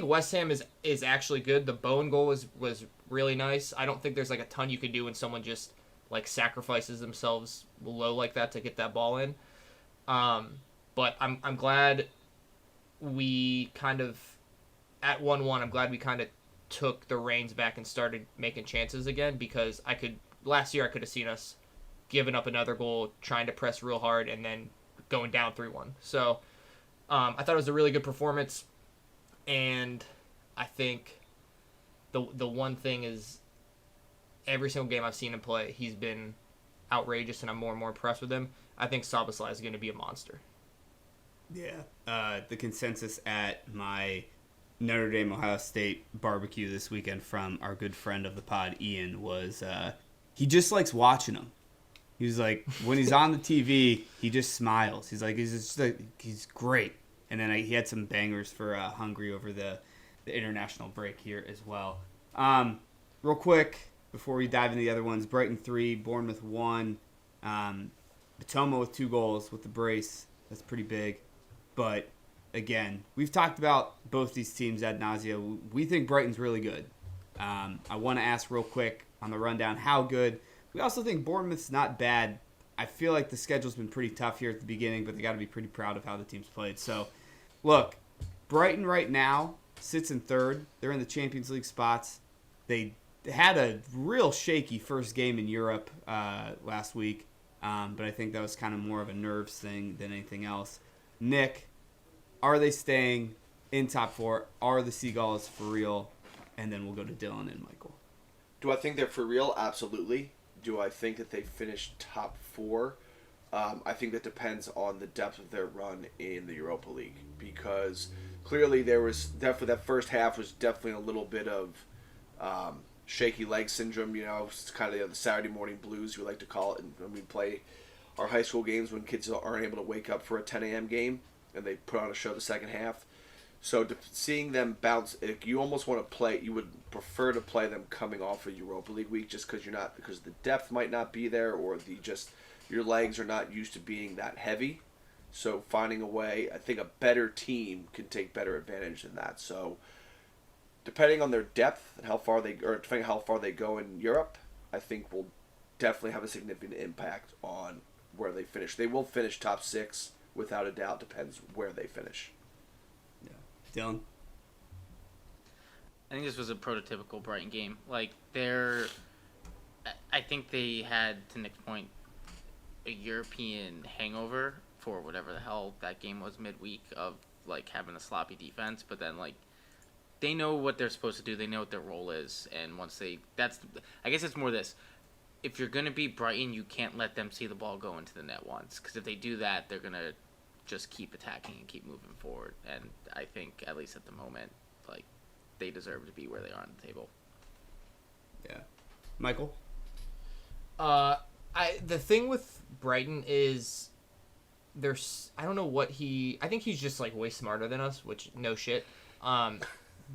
West Ham is actually good. The Bowen goal was really nice. I don't think there's like a ton you could do when someone just like sacrifices themselves low like that to get that ball in. But I'm glad we kind of, at 1-1, I'm glad we kind of took the reins back and started making chances again, because last year I could have seen us giving up another goal, trying to press real hard, and then going down 3-1. So I thought it was a really good performance, and I think the one thing is every single game I've seen him play, he's been outrageous, and I'm more and more impressed with him. I think Szoboszlai is going to be a monster. Yeah. The consensus at my Notre Dame Ohio State barbecue this weekend from our good friend of the pod, Ian, was he just likes watching him. He was like, when he's on the TV, he just smiles. He's like, he's great. And then he had some bangers for Hungary over the international break here as well. Real quick, before we dive into the other ones. Brighton 3, Bournemouth 1. Matoma with 2 goals with the brace. That's pretty big. But, again, we've talked about both these teams ad nauseum. We think Brighton's really good. I want to ask real quick on the rundown how good. We also think Bournemouth's not bad. I feel like the schedule's been pretty tough here at the beginning, but they got to be pretty proud of how the team's played. So, look, Brighton right now sits in 3rd. They're in the Champions League spots. They had a real shaky first game in Europe last week, but I think that was kind of more of a nerves thing than anything else. Nick, are they staying in top 4? Are the Seagulls for real? And then we'll go to Dylan and Michael. Do I think they're for real? Absolutely. Do I think that they finish top 4? I think that depends on the depth of their run in the Europa League, because clearly there was definitely that first half was definitely a little bit of shaky leg syndrome. It's kind of the Saturday morning blues we like to call it, and when we play our high school games when kids aren't able to wake up for a 10 a.m. game and they put on a show the second half. So seeing them bounce, you almost want to play. You would prefer to play them coming off a Europa League week, just because the depth might not be there, or your legs are not used to being that heavy. So finding a way, I think a better team can take better advantage than that. So depending on their depth and depending on how far they go in Europe, I think will definitely have a significant impact on where they finish. They will finish top 6 without a doubt. Depends where they finish. Dylan? I think this was a prototypical Brighton game. I think they had, to Nick's point, a European hangover for whatever the hell that game was midweek of having a sloppy defense, but then they know what they're supposed to do. They know what their role is, and once I guess it's more this. If you're gonna beat Brighton, you can't let them see the ball go into the net once, because if they do that, they're gonna just keep attacking and keep moving forward. And I think, at least at the moment, they deserve to be where they are on the table. Yeah. Michael? The thing with Brighton is I don't know what I think he's just way smarter than us, which no shit.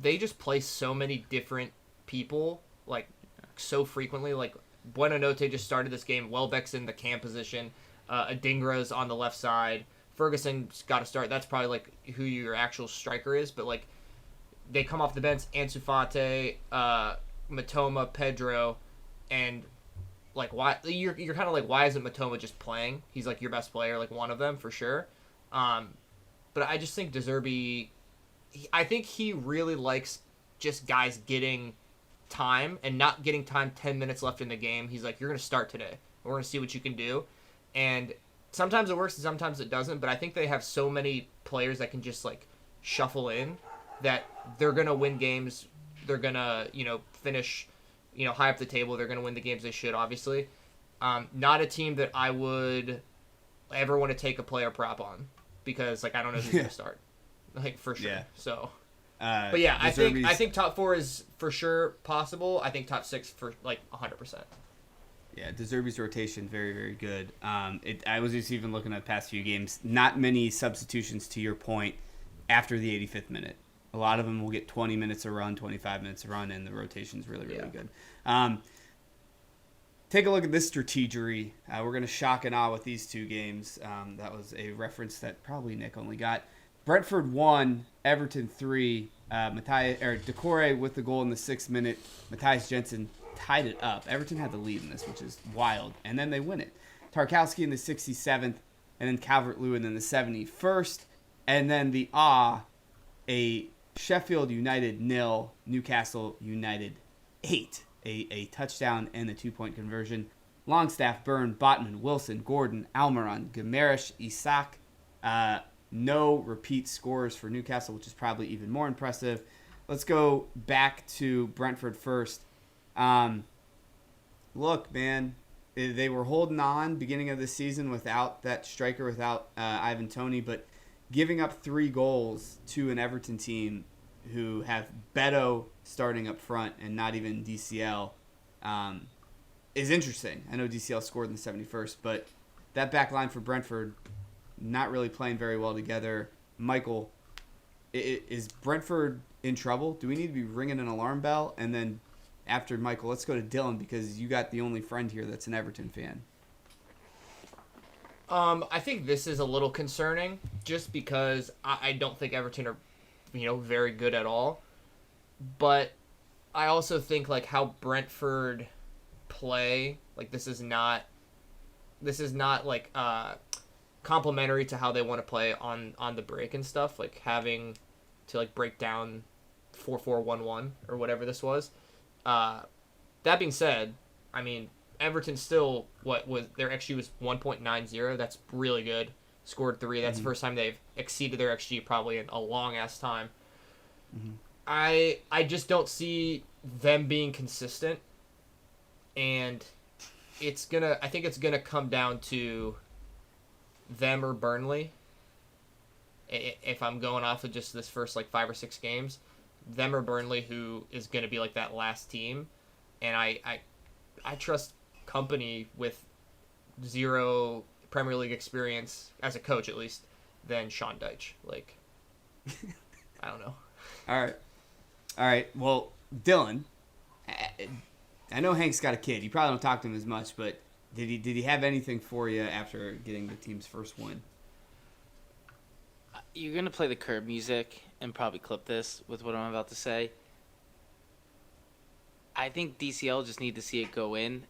They just play so many different people so frequently. Buonanotte just started this game. Welbeck's in the cam position. Adingra's on the left side. Ferguson's got to start. That's probably who your actual striker is, but they come off the bench. Ansu Fati, Matoma, Pedro, and why you're kind of why isn't Matoma just playing? He's your best player, one of them for sure. But I just think De Zerbi, I think he really likes just guys getting time and not getting time 10 minutes left in the game. He's you're gonna start today. We're gonna see what you can do, and sometimes it works and sometimes it doesn't, but I think they have so many players that can just shuffle in that they're going to win games. They're going to, finish, high up the table. They're going to win the games they should, obviously. Not a team that I would ever want to take a player prop on, because I don't know who's going to start. For sure. Yeah. So but yeah, I think top 4 is for sure possible. I think top 6 for 100%. Yeah, De Zerbi's rotation, very, very good. I was just even looking at the past few games. Not many substitutions, to your point, after the 85th minute. A lot of them will get 20 minutes a run, 25 minutes a run, and the rotation's really, really good. Take a look at this strategery. We're going to shock and awe with these 2 games. That was a reference that probably Nick only got. Brentford 1, Everton 3. Decore with the goal in the 6th minute. Matthias Jensen tied it up. Everton had the lead in this, which is wild, and then they win it. Tarkowski in the 67th, and then Calvert-Lewin in the 71st, and then a Sheffield United 0, Newcastle United 8, a touchdown and a 2-point conversion. Longstaff, Byrne, Botman, Wilson, Gordon, Almiron, Gamarish, Isak. No repeat scores for Newcastle, which is probably even more impressive. Let's go back to Brentford first. Look, man, they were holding on beginning of the season without that striker, without Ivan Toney, but giving up 3 goals to an Everton team who have Beto starting up front and not even DCL is interesting. I know DCL scored in the 71st, but that back line for Brentford not really playing very well together. Michael, is Brentford in trouble? Do we need to be ringing an alarm bell? And then after Michael, let's go to Dylan because you got the only friend here that's an Everton fan. I think this is a little concerning just because I don't think Everton are, very good at all. But I also think like how Brentford play, like this is not like complementary to how they want to play on the break and stuff, like having to like break down 4-4-1-1 or whatever this was. That being said, I mean, Everton still, their XG was 1.90. That's really good. Scored 3. That's the first time they've exceeded their XG probably in a long-ass time. Mm-hmm. I just don't see them being consistent. And I think it's going to come down to them or Burnley. If I'm going off of just this first like 5 or 6 games, them or Burnley, who is going to be like that last team. And I trust Company with 0 Premier League experience as a coach, at least, than Sean Dyche. Like, I don't know. All right. Well, Dylan, I know Hank's got a kid. You probably don't talk to him as much, but did he have anything for you after getting the team's first win? You're gonna play the curb music and probably clip this with what I'm about to say. I think DCL just need to see it go in.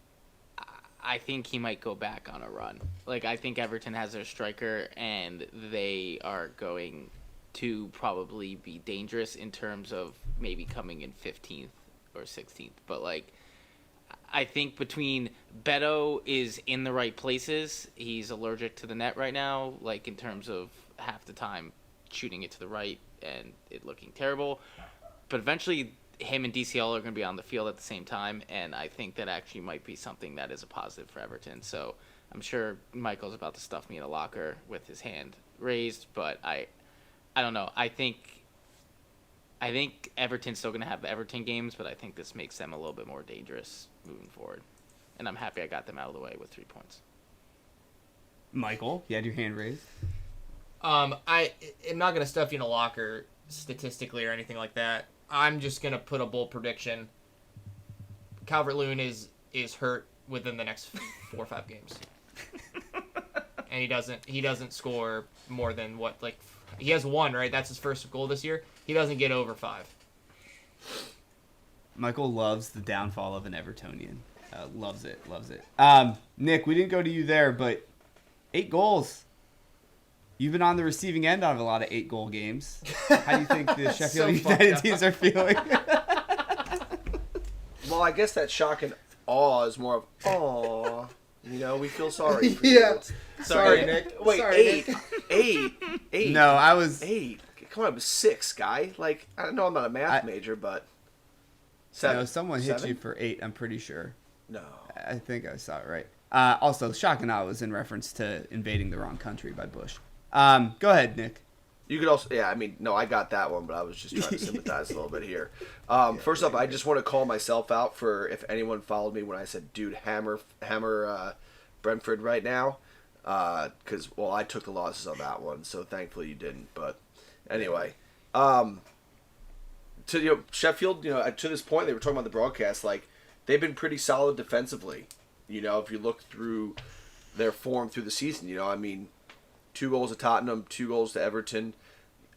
I think he might go back on a run. Like, I think Everton has their striker, and they are going to probably be dangerous in terms of maybe coming in 15th or 16th. But, like, I think between Beto is in the right places. He's allergic to the net right now, like, in terms of half the time shooting it to the right and it looking terrible. But eventually him and DCL are going to be on the field at the same time, and I think that actually might be something that is a positive for Everton. So I'm sure Michael's about to stuff me in a locker with his hand raised, but I don't know. I think Everton's still going to have the Everton games, but I think this makes them a little bit more dangerous moving forward. And I'm happy I got them out of the way with 3 points. Michael, you had your hand raised. I'm not going to stuff you in a locker statistically or anything like that. I'm just going to put a bold prediction. Calvert-Lewin is hurt within the next 4 or 5 games. And he doesn't score more than he has 1, right? That's his first goal this year. He doesn't get over 5. Michael loves the downfall of an Evertonian. Loves it. Nick, we didn't go to you there, but 8 goals. You've been on the receiving end of a lot of 8-goal games. How do you think the Sheffield United teams are feeling? Well, I guess that shock and awe is more of, aw. We feel sorry for you. Yeah. Sorry, Nick. Wait, sorry, eight. No, I was 8. Come on, it was 6, guy. Like, I know I'm not a math major, but 7. No, someone 7? hit you for 8. I'm pretty sure. No. I think I saw it right. Also, shock and awe was in reference to invading the wrong country by Bush. Go ahead, Nick. You could also, I got that one, but I was just trying to sympathize a little bit here. First off, I just want to call myself out for if anyone followed me when I said, dude, hammer Brentford right now. Because, I took the losses on that one, so thankfully you didn't. But anyway, to Sheffield, to this point, they were talking about the broadcast, like, they've been pretty solid defensively. If you look through their form through the season, 2 goals to Tottenham, 2 goals to Everton.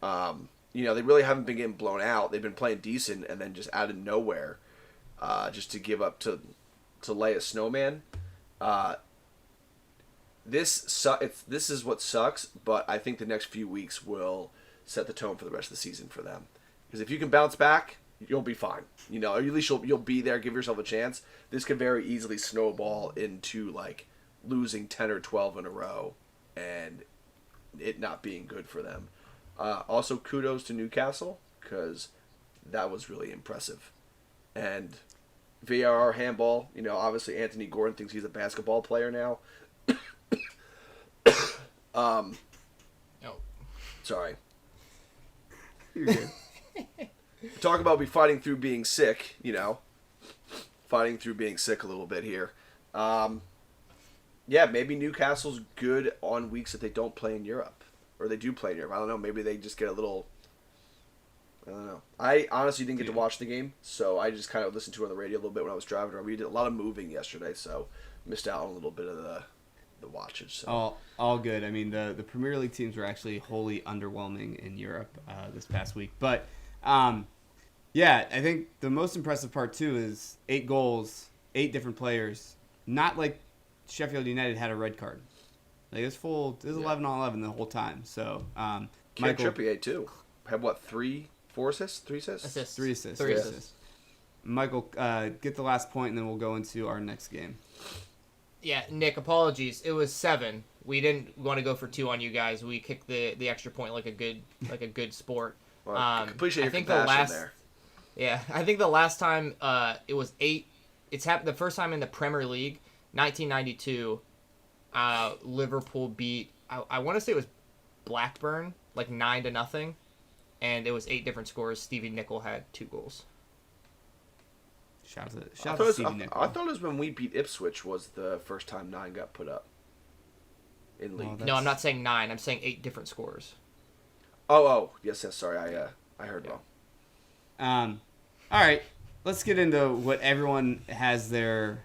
They really haven't been getting blown out. They've been playing decent, and then just out of nowhere, just to give up to lay a snowman. This is what sucks, but I think the next few weeks will set the tone for the rest of the season for them. Because if you can bounce back, you'll be fine. Or at least you'll be there. Give yourself a chance. This could very easily snowball into like losing 10 or 12 in a row, and it not being good for them. Also, kudos to Newcastle, because that was really impressive. And VAR handball, obviously Anthony Gordon thinks he's a basketball player now. No. Sorry. You're good. Talk about fighting through being sick, Fighting through being sick a little bit here. Maybe Newcastle's good on weeks that they don't play in Europe. Or they do play in Europe. I don't know. Maybe they just get a little I don't know. I honestly didn't get to watch the game, so I just kind of listened to it on the radio a little bit when I was driving around. We did a lot of moving yesterday, so missed out on a little bit of the watches. So. All good. I mean, the Premier League teams were actually wholly underwhelming in Europe this past week. But, yeah, I think the most impressive part, too, is 8 goals, 8 different players. Not like Sheffield United had a red card. Like, it was 11-on-11 the whole time. So, Michael Trippier, too. Had, 4 assists? 3 assists? 3 assists. Michael, get the last point, and then we'll go into our next game. Yeah, Nick, apologies. It was 7. We didn't want to go for 2 on you guys. We kicked the extra point like a good sport. Well, I appreciate your compassion there. Yeah, I think the last time it was 8. It's happened the first time in the Premier League, 1992. Liverpool beat. I want to say it was Blackburn, like 9-0, and it was 8 different scores. Stevie Nicol had 2 goals. Shout out to Stevie Nicol. I thought it was when we beat Ipswich was the first time 9 got put up in league. No, I'm not saying 9. I'm saying 8 different scores. Oh, yes. Sorry, I heard wrong. All right, let's get into what everyone has their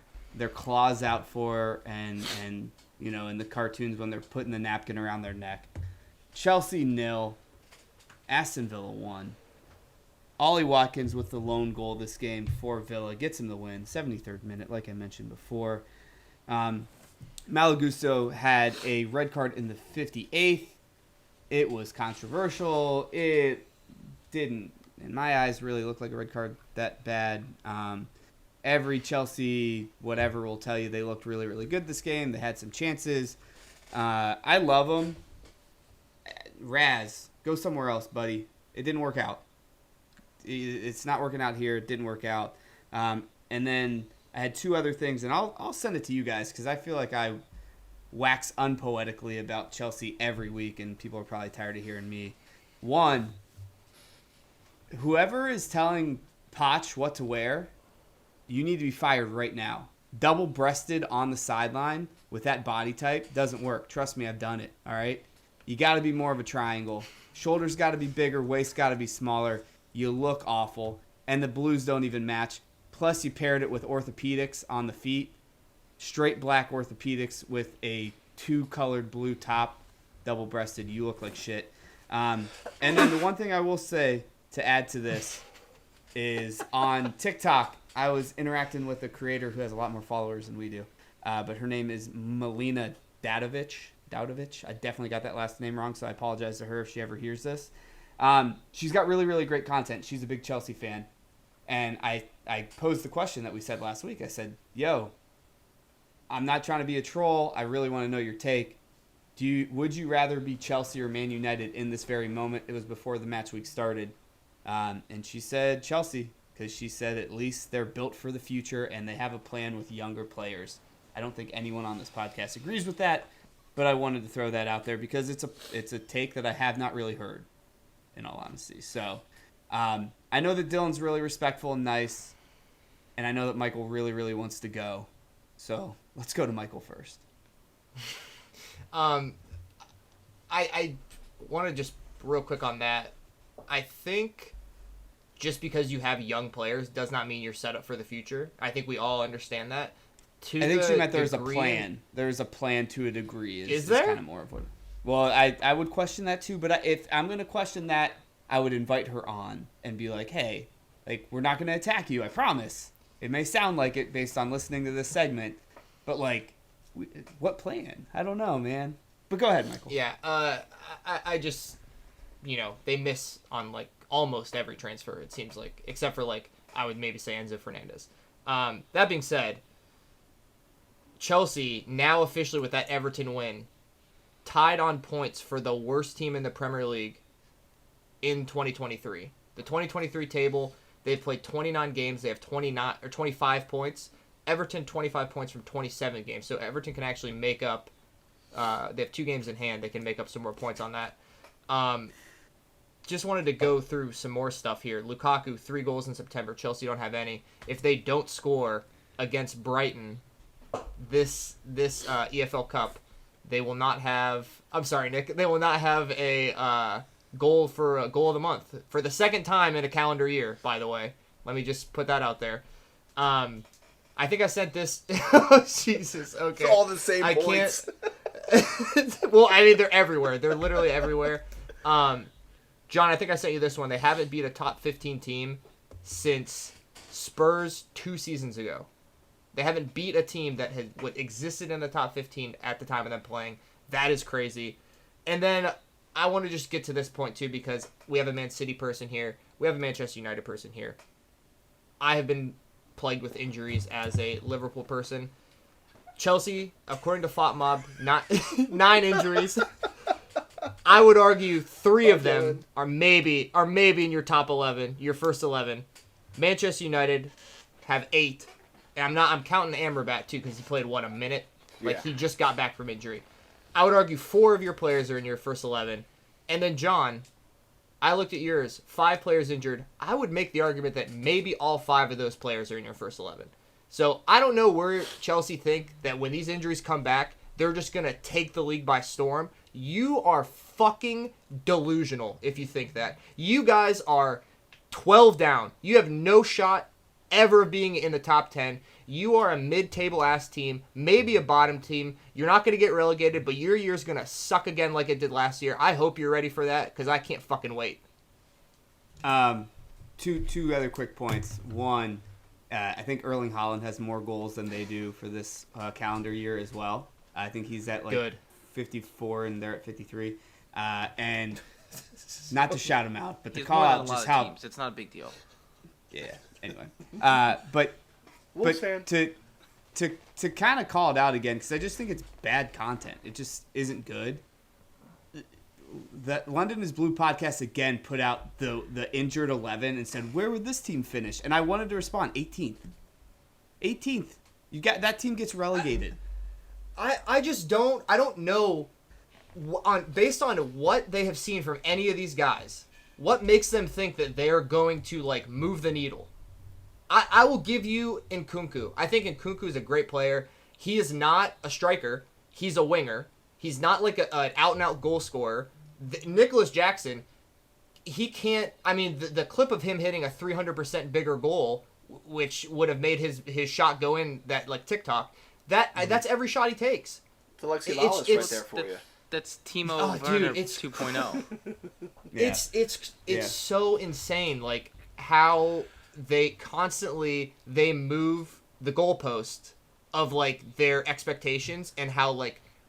claws out for, and in the cartoons when they're putting the napkin around their neck. Chelsea 0, Aston Villa 1. Ollie Watkins with the lone goal this game for Villa gets him the win, 73rd minute, like I mentioned before. Malagusto had a red card in the 58th. It was controversial. It didn't, in my eyes, really look like a red card that bad. Every Chelsea whatever will tell you they looked really, really good this game. They had some chances. I love them. Raz, go somewhere else, buddy. It didn't work out. It's not working out here. It didn't work out. And then I had 2 other things, and I'll send it to you guys because I feel like I wax unpoetically about Chelsea every week, and people are probably tired of hearing me. 1, whoever is telling Poch what to wear, you need to be fired right now. Double-breasted on the sideline with that body type doesn't work. Trust me, I've done it, all right? You got to be more of a triangle. Shoulders got to be bigger. Waist got to be smaller. You look awful, and the blues don't even match. Plus, you paired it with orthopedics on the feet, straight black orthopedics with a 2-colored blue top, double-breasted. You look like shit. And then the one thing I will say to add to this is on TikTok, I was interacting with a creator who has a lot more followers than we do, but her name is Melina Dadovic. I definitely got that last name wrong, so I apologize to her if she ever hears this. She's got really, really great content. She's a big Chelsea fan. And I posed the question that we said last week. I said, yo, I'm not trying to be a troll. I really want to know your take. Would you rather be Chelsea or Man United in this very moment? It was before the match week started. And she said Chelsea, because she said at least they're built for the future and they have a plan with younger players. I don't think anyone on this podcast agrees with that, but I wanted to throw that out there because it's a take that I have not really heard, in all honesty. So I know that Dylan's really respectful and nice, and I know that Michael really, really wants to go. So let's go to Michael first. I want to just real quick on that. I think just because you have young players does not mean you're set up for the future. I think we all understand that. I think she meant there's a plan. There's a plan to a degree. Is there? Kind of more of what. Well, I would question that too, but if I'm going to question that, I would invite her on and be like, hey, like, we're not going to attack you, I promise. It may sound like it based on listening to this segment, but, like, what plan? I don't know, man. But go ahead, Michael. Yeah, I just, they miss on, like, almost every transfer, it seems like, except for, like, I would maybe say Enzo Fernandez. That being said, Chelsea, now officially with that Everton win, tied on points for the worst team in the Premier League in 2023. The 2023 table, they've played 29 games. They have 25 points. Everton, 25 points from 27 games. So Everton can actually make up. They have 2 games in hand. They can make up some more points on that. Just wanted to go through some more stuff here. Lukaku, 3 goals in September. Chelsea don't have any. If they don't score against Brighton this EFL Cup, they will not have... I'm sorry, Nick. They will not have a goal for goal of the month for the second time in a calendar year, by the way. Let me just put that out there. I think I sent this. Oh, Jesus. Okay. It's all the same points. Well, I mean, they're everywhere. They're literally everywhere. John, I think I sent you this one. They haven't beat a top 15 team since Spurs 2 seasons ago. They haven't beat a team that had existed in the top 15 at the time of them playing. That is crazy. And then I want to just get to this point, too, because we have a Man City person here. We have a Manchester United person here. I have been plagued with injuries as a Liverpool person. Chelsea, according to FOTMob, 9 injuries. I would argue 3 of them are maybe in your top 11, your first 11. Manchester United have 8. And I'm counting Amrabat too because he played a minute. He just got back from injury. I would argue 4 of your players are in your first 11. And then John, I looked at yours, 5 players injured. I would make the argument that maybe all 5 of those players are in your first 11. So I don't know where Chelsea think that when these injuries come back, they're just going to take the league by storm. You are fucking delusional if you think that. You guys are 12 down. You have no shot ever being in the top 10. You are a mid-table ass team, maybe a bottom team. You're not going to get relegated, but your year's going to suck again like it did last year. I hope you're ready for that because I can't fucking wait. Two other quick points. One, I think Erling Haaland has more goals than they do for this calendar year as well. I think he's at 54 and they're at 53. And not to shout him out, but the call out just how teams. It's not a big deal. Yeah. Anyway, but to kind of call it out again because I just think it's bad content. It just isn't good. The London is Blue podcast again put out the injured 11 and said, where would this team finish? And I wanted to respond, 18th. 18th. You got that team gets relegated. I just don't know based on what they have seen from any of these guys, what makes them think that they're going to move the needle. I will give you Nkunku. I think Nkunku is a great player. He is not a striker. He's a winger. He's not an out-and-out goal scorer. Nicholas Jackson, he can't... I mean, the clip of him hitting a 300% bigger goal, which would have made his shot go in that, TikTok, that's every shot he takes. It's Alexi Lalas right there for you. That's Timo Werner 2.0. Yeah. It's so insane, how they constantly move the goalpost of their expectations and how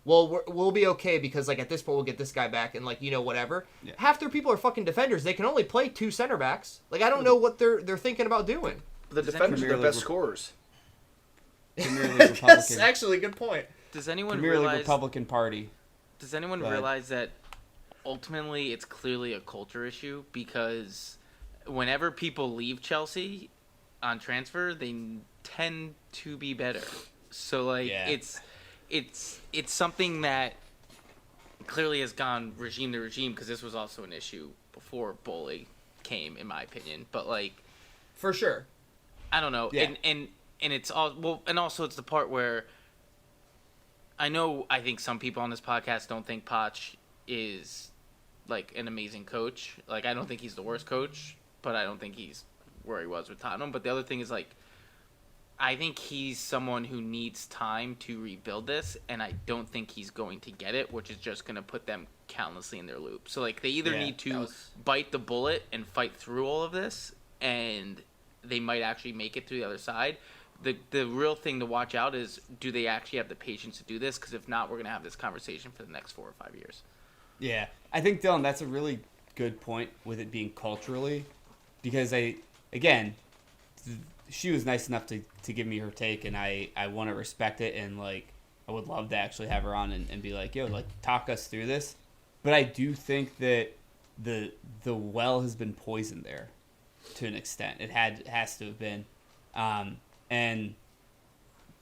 we'll be okay because at this point we'll get this guy back and whatever. Yeah. Half their people are fucking defenders. They can only play 2 center backs. I don't know what they're thinking about doing. The defenders are the best scorers. Yes, actually, good point. Does anyone Premier realize League Republican Party? Does anyone realize that ultimately it's clearly a culture issue because whenever people leave Chelsea on transfer, they tend to be better. So it's something that clearly has gone regime to regime because this was also an issue before Bowley came, in my opinion. But for sure, I don't know. Yeah. And it's all and also it's the part where I think some people on this podcast don't think Poch is an amazing coach. I don't think he's the worst coach, but I don't think he's where he was with Tottenham. But the other thing is I think he's someone who needs time to rebuild this, and I don't think he's going to get it, which is just going to put them countlessly in their loop. So they either need to bite the bullet and fight through all of this, and they might actually make it to the other side. The real thing to watch out is, do they actually have the patience to do this? Because if not, we're going to have this conversation for the next 4 or 5 years. Yeah. I think, Dylan, that's a really good point with it being culturally. Because, she was nice enough to give me her take, and I want to respect it. And, I would love to actually have her on and be talk us through this. But I do think that the well has been poisoned there to an extent. It has to have been. And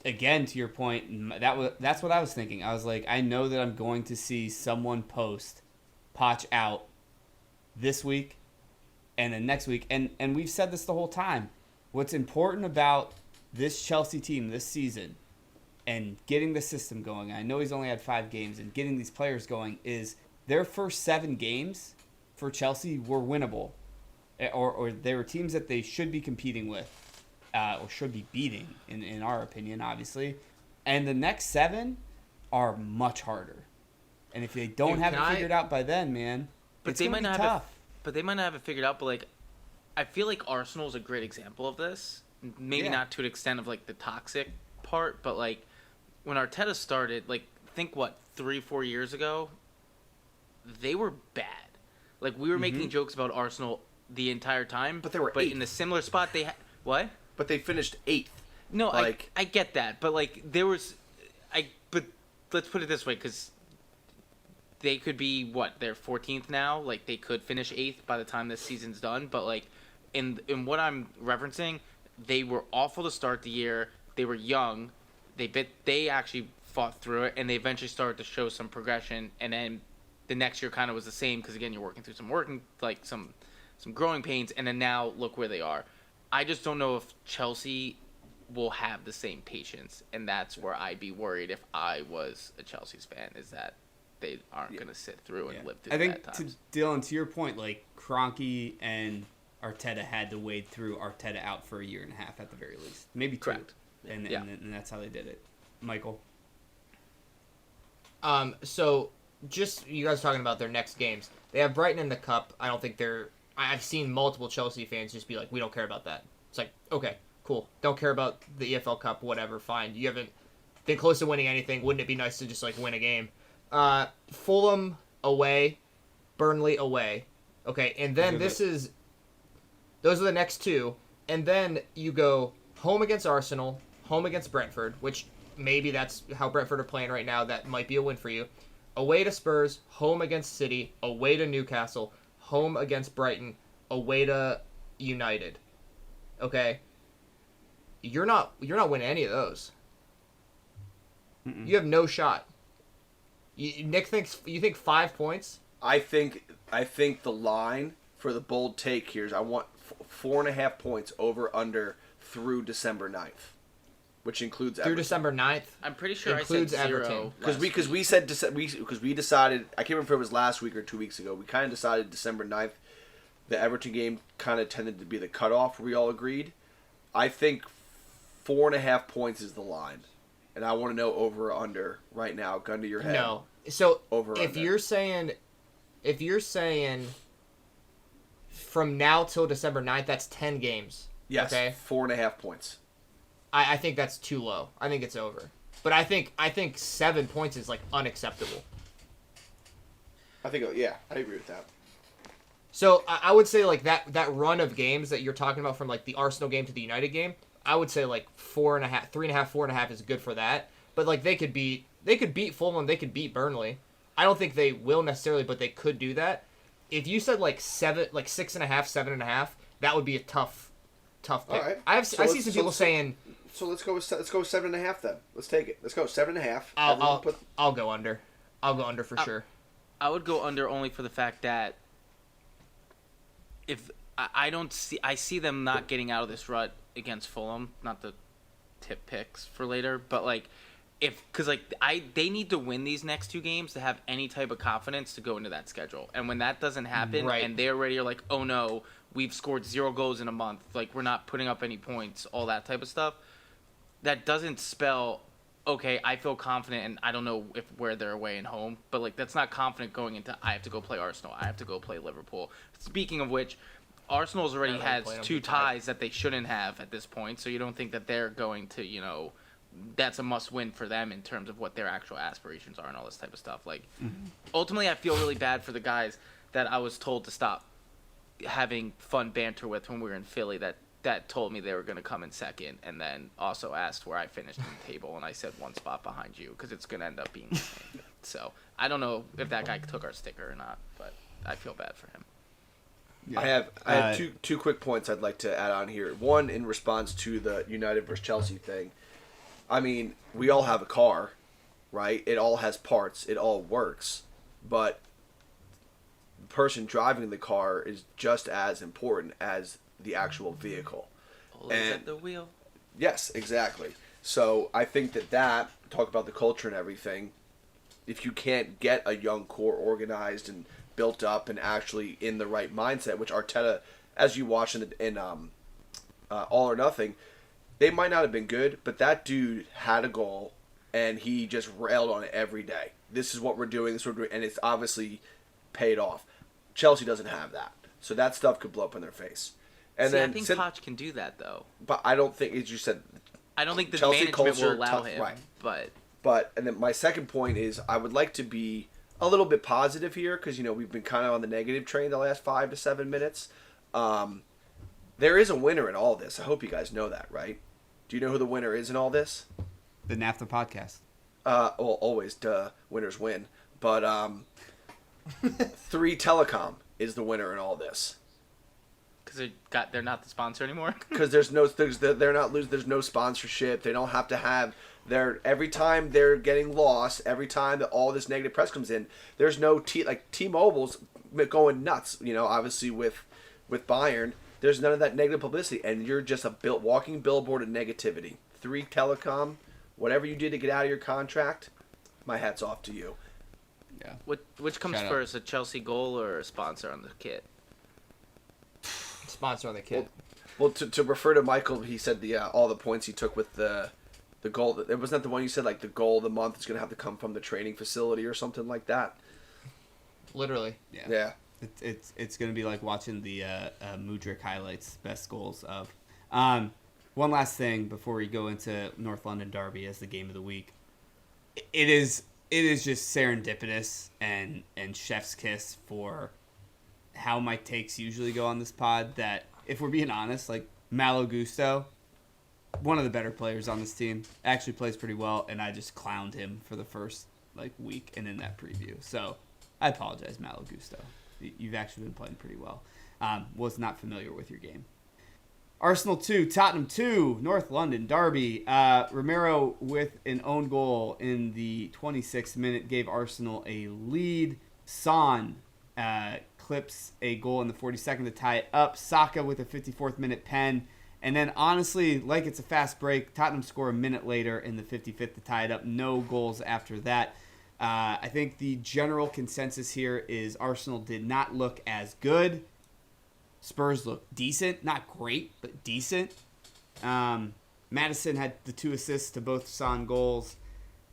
again, to your point, that's what I was thinking. I was I know that I'm going to see someone post Poch out this week and then next week. And we've said this the whole time. What's important about this Chelsea team this season and getting the system going, I know he's only had 5 games, and getting these players going is their first 7 games for Chelsea were winnable, or they were teams that they should be competing with, or should be beating, in our opinion, obviously. And the next 7 are much harder. And if they don't have it figured out by then, man, it's going to be tough. But they might not have it figured out, but, like, I feel like Arsenal is a great example of this. Maybe not to an extent of, like, the toxic part, but, like, when Arteta started, like, think, 3-4 years ago, they were bad. Like, we were making jokes about Arsenal the entire time. But they were 8th. In a similar spot, they had... What? But they finished 8th. No, like, I get that. But, like, there was... But let's put it this way, because they could be, they're 14th now? Like, they could finish 8th by the time this season's done. But, like, in what I'm referencing, they were awful to start the year. They were young. They actually fought through it, and they eventually started to show some progression. And then the next year kind of was the same because, again, you're working through some growing pains. And then now look where they are. I just don't know if Chelsea will have the same patience, and that's where I'd be worried if I was a Chelsea's fan, is that they aren't going to sit through and live through bad times. Dylan, to your point, like, Kroenke and Arteta had to wade through Arteta out for a year and a half at the very least. Maybe 2. Correct. And that's how they did it. Michael? So, just you guys talking about their next games. They have Brighton in the Cup. I don't think they're... I've seen multiple Chelsea fans just be like, we don't care about that. It's like, okay, cool. Don't care about the EFL Cup, whatever, fine. You haven't been close to winning anything. Wouldn't it be nice to just, like, win a game? Fulham away, Burnley away. Okay, and then those are the next 2. And then you go home against Arsenal, home against Brentford, which maybe that's how Brentford are playing right now. That might be a win for you. Away to Spurs, home against City, away to Newcastle, home against Brighton, away to United. Okay? You're not winning any of those. You have no shot. Nick you think 5 points? I think the line for the bold take here is I want 4.5 points over under through December 9th, which includes Everton. Through December 9th. I'm pretty sure includes I said 0 because we decided, I can't remember if it was last week or 2 weeks ago. We kind of decided December 9th. The Everton game kind of tended to be the cutoff where we all agreed. I think 4.5 points is the line. And I want to know over or under right now, gun to your head. No. So over if you're saying from now till December 9th, that's 10 games. Yes. Okay? 4.5 points. I think that's too low. I think it's over. But I think 7 points is, like, unacceptable. I think, yeah, I agree with that. So I would say, like, that run of games that you're talking about from, like, the Arsenal game to the United game, I would say, like, 3.5, 4.5 is good for that. But, like, they could beat Fulham, they could beat Burnley. I don't think they will necessarily, but they could do that. If you said, like, 6.5, 7.5, that would be a tough pick. All right. I see some people saying. So let's go with 7.5 then. Let's take it. Let's go 7.5. I'll go under. I'll go under for sure. I would go under only for the fact that I see them not getting out of this rut against Fulham. Not the tip picks for later, but like they need to win these next 2 games to have any type of confidence to go into that schedule. And when that doesn't happen, and they already are like, oh no, we've scored 0 goals in a month, like we're not putting up any points, all that type of stuff. That doesn't spell, okay, I feel confident, and I don't know where they're away and home, but like that's not confident going into I have to go play Arsenal, I have to go play Liverpool. Speaking of which, Arsenal's already has 2 ties that they shouldn't have at this point, so you don't think that they're going to, that's a must-win for them in terms of what their actual aspirations are and all this type of stuff. Like, ultimately, I feel really bad for the guys that I was told to stop having fun banter with when we were in Philly that told me they were going to come in second, and then also asked where I finished in the table, and I said 1 spot behind you because it's going to end up being the same. So I don't know if that guy took our sticker or not, but I feel bad for him. Yeah. I have two quick points I'd like to add on here. One, in response to the United versus Chelsea thing. I mean, we all have a car, right? It all has parts. It all works. But the person driving the car is just as important as the actual vehicle. Always at the wheel. Yes, exactly. So I think that talk about the culture and everything, if you can't get a young core organized and built up and actually in the right mindset, which Arteta, as you watch in All or Nothing, they might not have been good, but that dude had a goal, and he just railed on it every day. This is what we're doing, and it's obviously paid off. Chelsea doesn't have that, so that stuff could blow up in their face. And I think Poch can do that, though. But I don't think, as you said, I don't think the Chelsea management culture, will allow him. Right. But and then my second point is I would like to be a little bit positive here because, we've been kind of on the negative train the last 5 to 7 minutes. There is a winner in all this. I hope you guys know that, right? Do you know who the winner is in all this? The NAFTAA Podcast. Well, always, winners win. But 3 Telecom is the winner in all this. Because they're not the sponsor anymore. Because they're not losing. There's no sponsorship. They don't have to have every time they're getting lost. Every time that all this negative press comes in, there's no T-Mobile's going nuts. Obviously with Bayern, there's none of that negative publicity, and you're just a walking billboard of negativity. 3 Telecom, whatever you did to get out of your contract, my hat's off to you. Yeah. Which comes first, a Chelsea goal or a sponsor on the kit? Sponsor on the kit. Well, to refer to Michael, he said all the points he took with the goal. It wasn't that the one you said, like the goal of the month is going to have to come from the training facility or something like that. Literally. Yeah. It's going to be like watching the Mudryk highlights, best goals of. One last thing before we go into North London Derby as the game of the week. It is just serendipitous and chef's kiss for how my takes usually go on this pod that, if we're being honest, like Malo Gusto, one of the better players on this team, actually plays pretty well, and I just clowned him for the first week and in that preview. So I apologize, Malo Gusto. You've actually been playing pretty well. Was not familiar with your game. Arsenal 2, Tottenham 2, North London Derby. Romero with an own goal in the 26th minute gave Arsenal a lead. Son clips a goal in the 42nd to tie it up. Saka with a 54th minute pen. And then, honestly, like it's a fast break, Tottenham score a minute later in the 55th to tie it up. No goals after that. I think the general consensus here is Arsenal did not look as good. Spurs looked decent. Not great, but decent. Maddison had the 2 assists to both Son goals.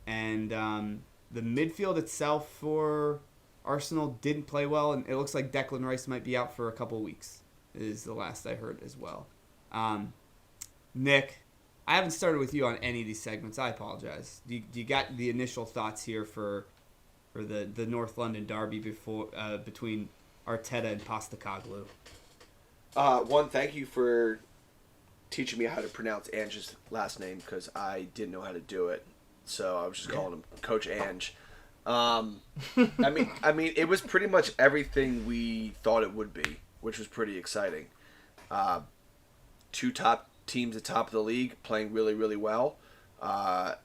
And the midfield itself for Arsenal didn't play well, and it looks like Declan Rice might be out for a couple weeks, is the last I heard as well. Nick, I haven't started with you on any of these segments. I apologize. Do you got the initial thoughts here for the North London Derby between Arteta and Postecoglou? One, thank you for teaching me how to pronounce Ange's last name because I didn't know how to do it, so I was just calling him Coach Ange. I mean, it was pretty much everything we thought it would be, which was pretty exciting. 2 top teams at top of the league playing really, really well,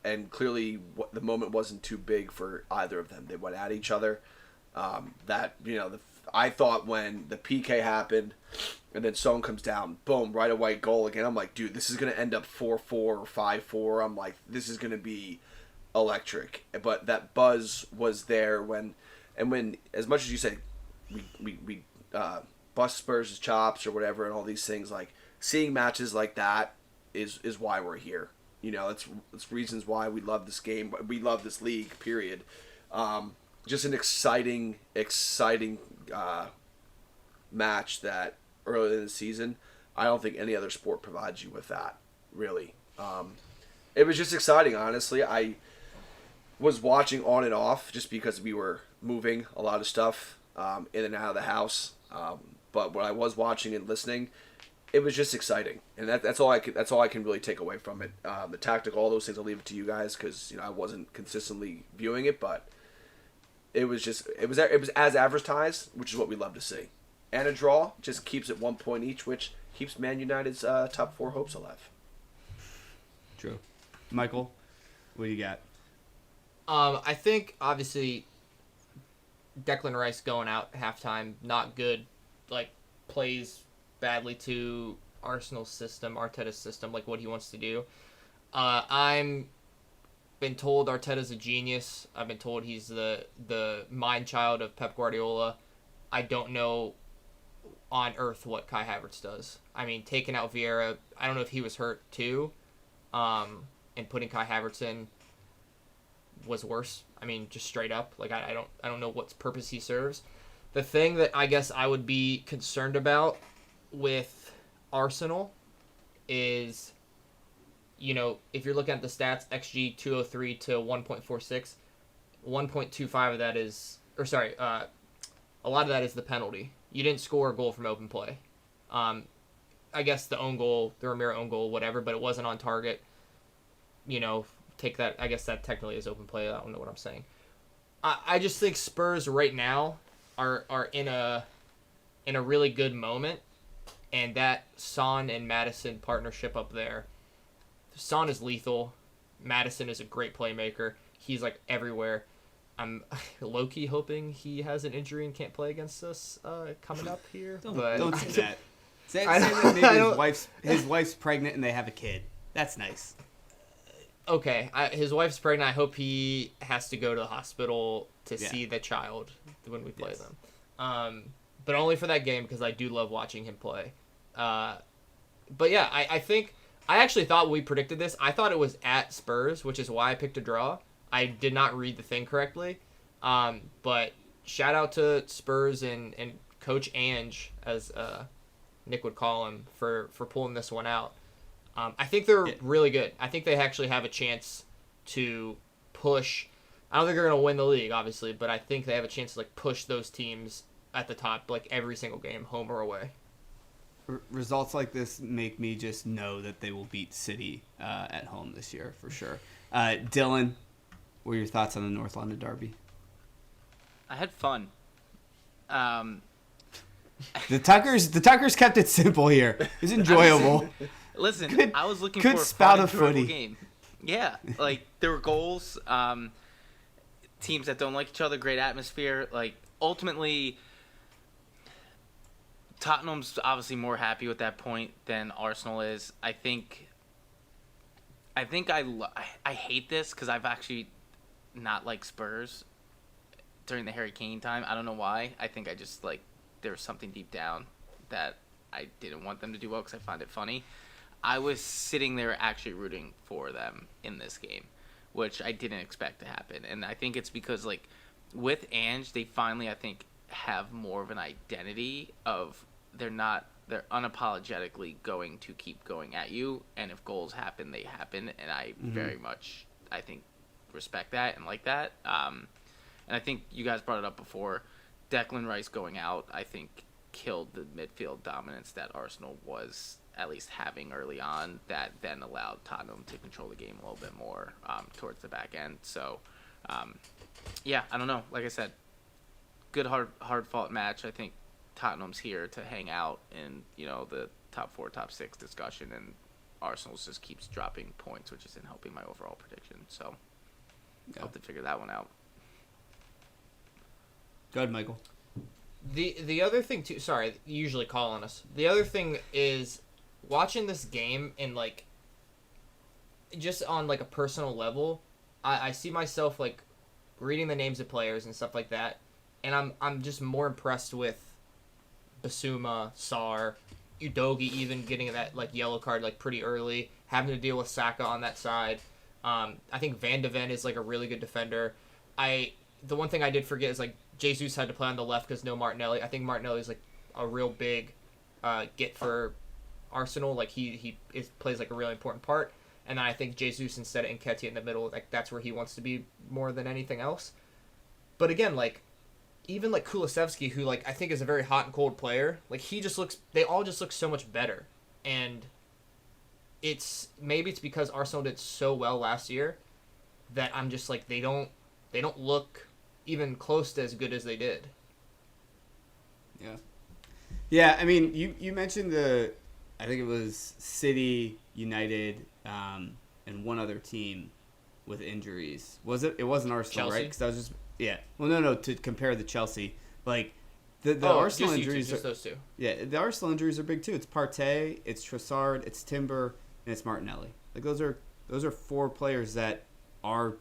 and clearly the moment wasn't too big for either of them. They went at each other. I thought when the PK happened, and then Son comes down, boom, right away goal again. I'm like, dude, this is gonna end up 4-4 or 5-4. I'm like, this is gonna be electric. But that buzz was there when as much as you say we bust Spurs' chops or whatever and all these things, like seeing matches like that is why we're here. It's reasons why we love this game. We love this league. Period. Just an exciting match that early in the season, I don't think any other sport provides you with that. Really, it was just exciting. Honestly, I was watching on and off just because we were moving a lot of stuff in and out of the house. But when I was watching and listening, it was just exciting, and that's all I can really take away from it. The tactic, all those things, I'll leave it to you guys because I wasn't consistently viewing it, but it was as advertised, which is what we love to see. And a draw just keeps it 1 point each, which keeps Man United's top 4 hopes alive. True. Michael, what do you got? I think, obviously, Declan Rice going out at halftime, not good. Plays badly to Arsenal's system, Arteta's system, what he wants to do. I'm been told Arteta's a genius. I've been told he's the mind child of Pep Guardiola. I don't know on earth what Kai Havertz does. I mean, taking out Vieira, I don't know if he was hurt too, and putting Kai Havertz in was worse. I mean, just straight up, like I don't know what purpose he serves. The thing that I guess I would be concerned about with Arsenal is, you know, if you're looking at the stats, XG 203 to 1.46, 1.25 of that is, or sorry, a lot of that is the penalty. You didn't score a goal from open play. I guess the own goal, the Romero own goal, whatever, but it wasn't on target. You know, take that, I guess that technically is open play. I don't know what I'm saying. I just think Spurs right now are in a really good moment, and that Son and Maddison partnership up there, Son is lethal. Maddison is a great playmaker. He's like everywhere. I'm low-key hoping he has an injury and can't play against us coming up here. Don't say that. Say that maybe his wife's pregnant and they have a kid. That's nice. Okay, his wife's pregnant. I hope he has to go to the hospital to see the child when we play them. But only for that game because I do love watching him play. But yeah, I think I actually thought we predicted this. I thought it was at Spurs, which is why I picked a draw. I did not read the thing correctly. But shout out to Spurs and Coach Ange, as Nick would call him, for pulling this one out. I think they're really good. I think they actually have a chance to push. I don't think they're going to win the league, obviously, but I think they have a chance to like push those teams at the top like every single game, home or away. Results like this make me just know that they will beat City at home this year for sure. Dylan, what are your thoughts on the North London derby? I had fun. The Tuckers kept it simple here. It was enjoyable. Listen, I was looking for a fun, enjoyable game. Yeah, like there were goals. Teams that don't like each other, great atmosphere. Like ultimately, Tottenham's obviously more happy with that point than Arsenal is. I think I hate this because I've actually not liked Spurs during the Harry Kane time. I don't know why. I think I just like there was something deep down that I didn't want them to do well because I find it funny. I was sitting there actually rooting for them in this game, which I didn't expect to happen. And I think it's because, like, with Ange, they finally, I think, have more of an identity of they're unapologetically going to keep going at you. And if goals happen, they happen. And I very much, I think, respect that and like that. And I think you guys brought it up before. Declan Rice going out, I think, killed the midfield dominance that Arsenal was at least having early on, that then allowed Tottenham to control the game a little bit more towards the back end. So, yeah, I don't know. Like I said, good hard-fought match. I think Tottenham's here to hang out in, you know, the top 4, top 6 discussion, and Arsenal just keeps dropping points, which isn't helping my overall prediction. So, hope to figure that one out. Go ahead, Michael. The other thing too, sorry, you usually call on us. The other thing is watching this game and like just on like a personal level, I see myself like reading the names of players and stuff like that, and I'm just more impressed with Basuma, Sarr, Udogie even getting that like yellow card like pretty early, having to deal with Saka on that side. I think Van de Ven is like a really good defender. The one thing I did forget is like Jesus had to play on the left because no Martinelli. I think Martinelli is like a real big get for Arsenal. Like he plays like a really important part. And then I think Jesus instead of Nketiah in the middle, like that's where he wants to be more than anything else. But again, like even like Kulusevski, who like I think is a very hot and cold player, like they all just look so much better. And maybe it's because Arsenal did so well last year that I'm just like they don't look even close to as good as they did. Yeah. I mean, you mentioned I think it was City, United, and one other team with injuries. Was it? It wasn't Arsenal, Chelsea? right? Because I was just Well, no. To compare the Chelsea, like the Arsenal injuries, just those two. Yeah, the Arsenal injuries are big too. It's Partey, it's Trossard, it's Timber, and it's Martinelli. Like those are 4 players that are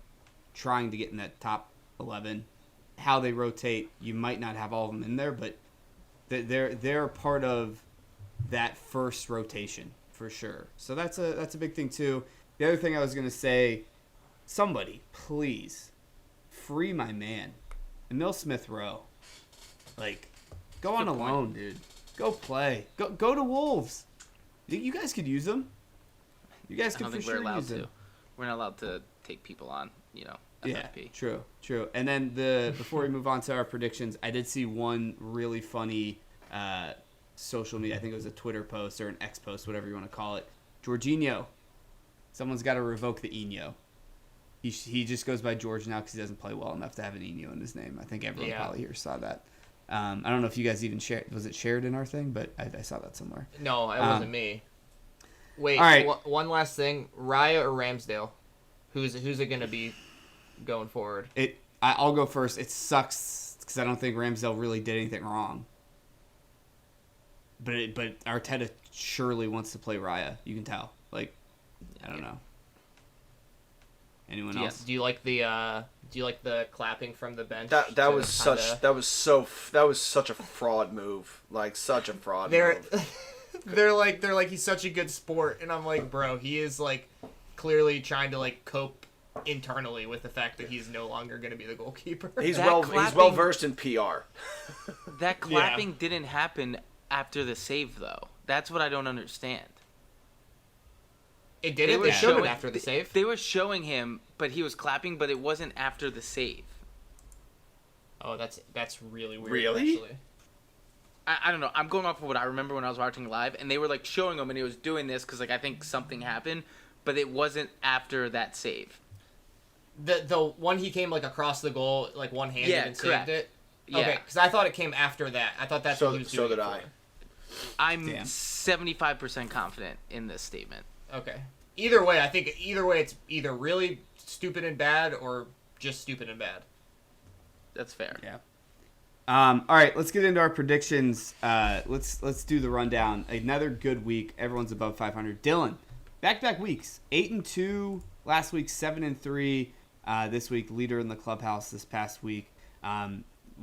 trying to get in that top 11. How they rotate, you might not have all of them in there, but They're part of that first rotation for sure. So that's a big thing too. The other thing I was gonna say, somebody please free my man, Emil Smith-Rowe. Like, go on a loan, dude. Go play. Go to Wolves. You guys could use them. You guys could for sure use them. We're not allowed to take people on, FFP. Yeah, true. And then before we move on to our predictions, I did see one really funny social media. I think it was a Twitter post or an X post, whatever you want to call it. Jorginho. Someone's got to revoke the Eno. He just goes by George now because he doesn't play well enough to have an Eno in his name. I think everyone probably here saw that. I don't know if you guys even shared. Was it shared in our thing? But I saw that somewhere. No, it wasn't me. Wait, all right. One last thing. Raya or Ramsdale? Who's it going to be going forward? I'll go first. It sucks because I don't think Ramsdale really did anything wrong. But Arteta surely wants to play Raya. You can tell. Like, I don't know. Anyone else? Do you like the clapping from the bench? That was such a fraud move. Like, such a fraud move. They're like he's such a good sport, and I'm like, bro, he is like clearly trying to like cope internally with the fact that he's no longer going to be the goalkeeper. He's well versed in PR. That clapping didn't happen after the save, though. That's what I don't understand. It didn't. They showed it after the save. They were showing him, but he was clapping, but it wasn't after the save. Oh, that's really weird. Really? Actually. I don't know. I'm going off of what I remember when I was watching live, and they were like showing him, and he was doing this because like I think something happened, but it wasn't after that save. The one he came like across the goal, like one-handed and correct. saved it. Yeah. Okay, because I thought it came after that. I thought that's what he was doing. So did I. I'm 75% confident in this statement. Okay. Either way, I think it's either really stupid and bad or just stupid and bad. That's fair. Yeah. All right, let's get into our predictions. Let's do the rundown. Another good week. Everyone's above 500. Dylan, back-to-back weeks. 8-2. Last week 7-3. This week leader in the clubhouse. This past week,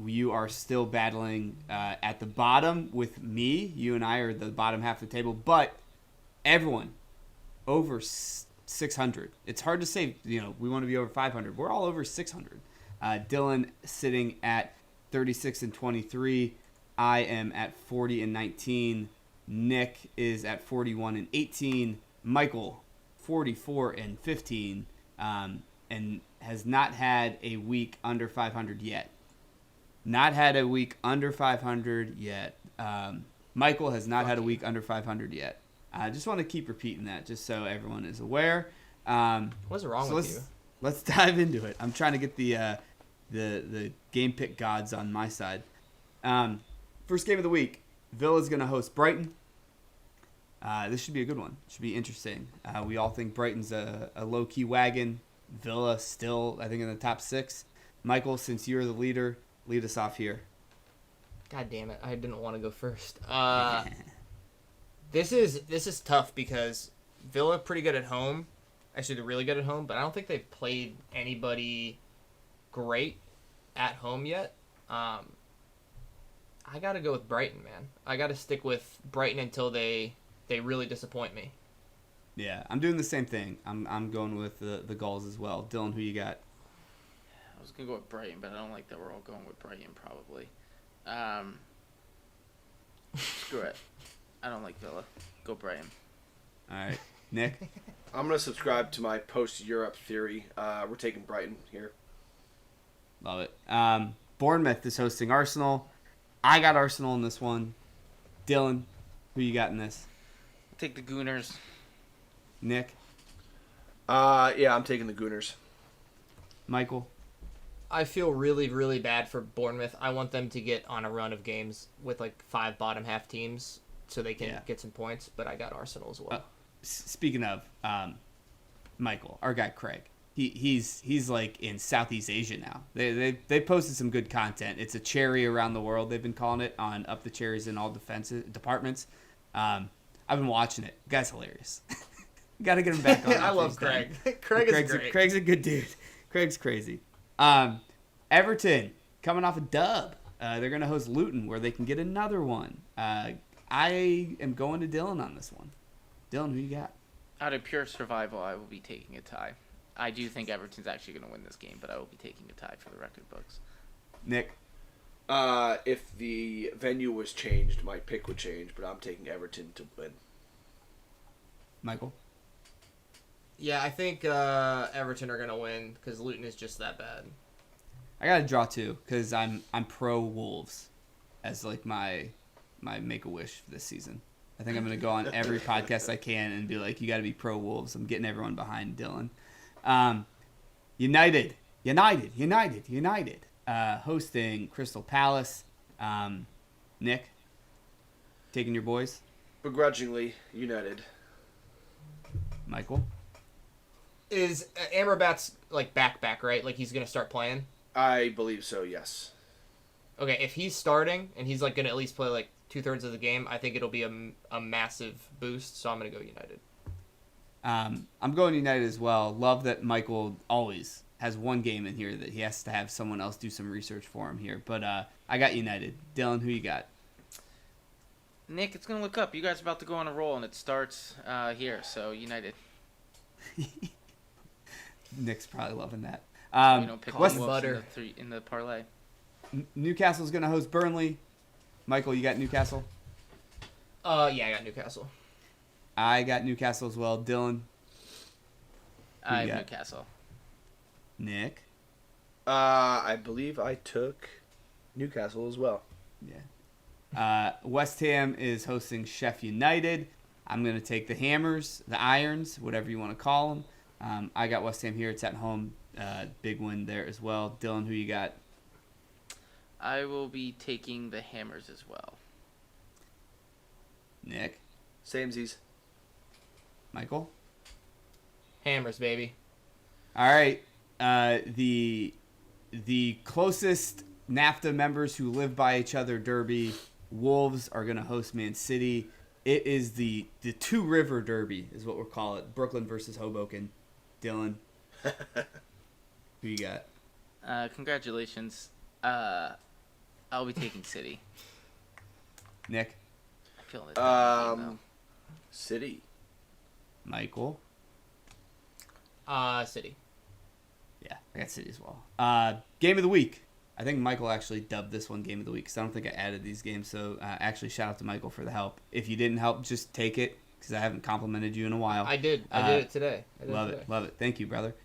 you are still battling at the bottom with me. You and I are the bottom half of the table, but everyone over 600. It's hard to say. We want to be over 500. We're all over 600. Dylan sitting at 36-23. I am at 40-19. Nick is at 41-18. Michael 44-15. And has not had a week under 500 yet. Not had a week under 500 yet. Michael has not had a week under 500 yet. I just want to keep repeating that just so everyone is aware. What's wrong with you? Let's dive into it. I'm trying to get the game pick gods on my side. First game of the week, Villa's going to host Brighton. This should be a good one. Should be interesting. We all think Brighton's a low-key wagon. Villa still, I think, in the top 6. Michael, since you're the leader, lead us off here. God damn it. I didn't want to go first. This is tough because Villa pretty good at home. Actually, they're really good at home, but I don't think they've played anybody great at home yet. I got to go with Brighton, man. I got to stick with Brighton until they really disappoint me. Yeah, I'm doing the same thing. I'm going with the Gulls as well. Dylan, who you got? I was going to go with Brighton, but I don't like that we're all going with Brighton probably. Screw it. I don't like Villa. Go Brighton. All right. Nick? I'm going to subscribe to my post-Europe theory. We're taking Brighton here. Love it. Bournemouth is hosting Arsenal. I got Arsenal in this one. Dylan, who you got in this? Take the Gooners. Nick? Yeah, I'm taking the Gooners. Michael? I feel really, really bad for Bournemouth. I want them to get on a run of games with like 5 bottom half teams so they can get some points, but I got Arsenal as well. Speaking of Michael, our guy Craig, he's like in Southeast Asia now. They posted some good content. It's a cherry around the world. They've been calling it on Up the Cherries in all defensive departments. I've been watching it. The guy's hilarious. Got to get him back on. I love Craig. Craig's great. Craig's a good dude. Craig's crazy. Everton coming off a dub They're going to host Luton, where they can get another one. I am going to Dylan on this one. Dylan, who you got? Out of pure survival, I will be taking a tie. I do think Everton's actually going to win this game, but I will be taking a tie for the record books. Nick? If the venue was changed, my pick would change, but I'm taking Everton to win. Michael? Yeah, I think Everton are going to win because Luton is just that bad. I got to draw too because I'm pro Wolves as like my make-a-wish this season. I think I'm going to go on every podcast I can and be like, you got to be pro Wolves. I'm getting everyone behind Dylan. United. Hosting Crystal Palace. Nick, taking your boys? Begrudgingly, United. Michael? Is Amrabat's like back, right? Like he's going to start playing? I believe so, yes. Okay, if he's starting and he's like going to at least play like 2/3 of the game, I think it'll be a massive boost, so I'm going to go United. I'm going United as well. Love that Michael always has one game in here that he has to have someone else do some research for him here. But I got United. Dylan, who you got? Nick, it's going to look up. You guys are about to go on a roll, and it starts here, so United. Nick's probably loving that. Pick West butter in the parlay. Newcastle's going to host Burnley. Michael, you got Newcastle? Yeah, I got Newcastle. I got Newcastle as well. Dylan? I have Newcastle. Nick? I believe I took Newcastle as well. Yeah. West Ham is hosting Sheffield United. I'm going to take the Hammers, the Irons, whatever you want to call them. I got West Ham here. It's at home. Big win there as well. Dylan, who you got? I will be taking the Hammers as well. Nick? Samesies. Michael? Hammers, baby. All right. The closest NAFTA members who live by each other derby, Wolves are going to host Man City. It is the Two River Derby is what we'll call it. Brooklyn versus Hoboken. Dylan? Who you got? Congratulations. I'll be taking City. Nick? I feel it. City. Michael? City. Yeah, I got City as well. Game of the week. I think Michael actually dubbed this one Game of the Week because I don't think I added these games. So actually, shout out to Michael for the help. If you didn't help, just take it because I haven't complimented you in a while. I did. I did it today. Love it. Thank you, brother.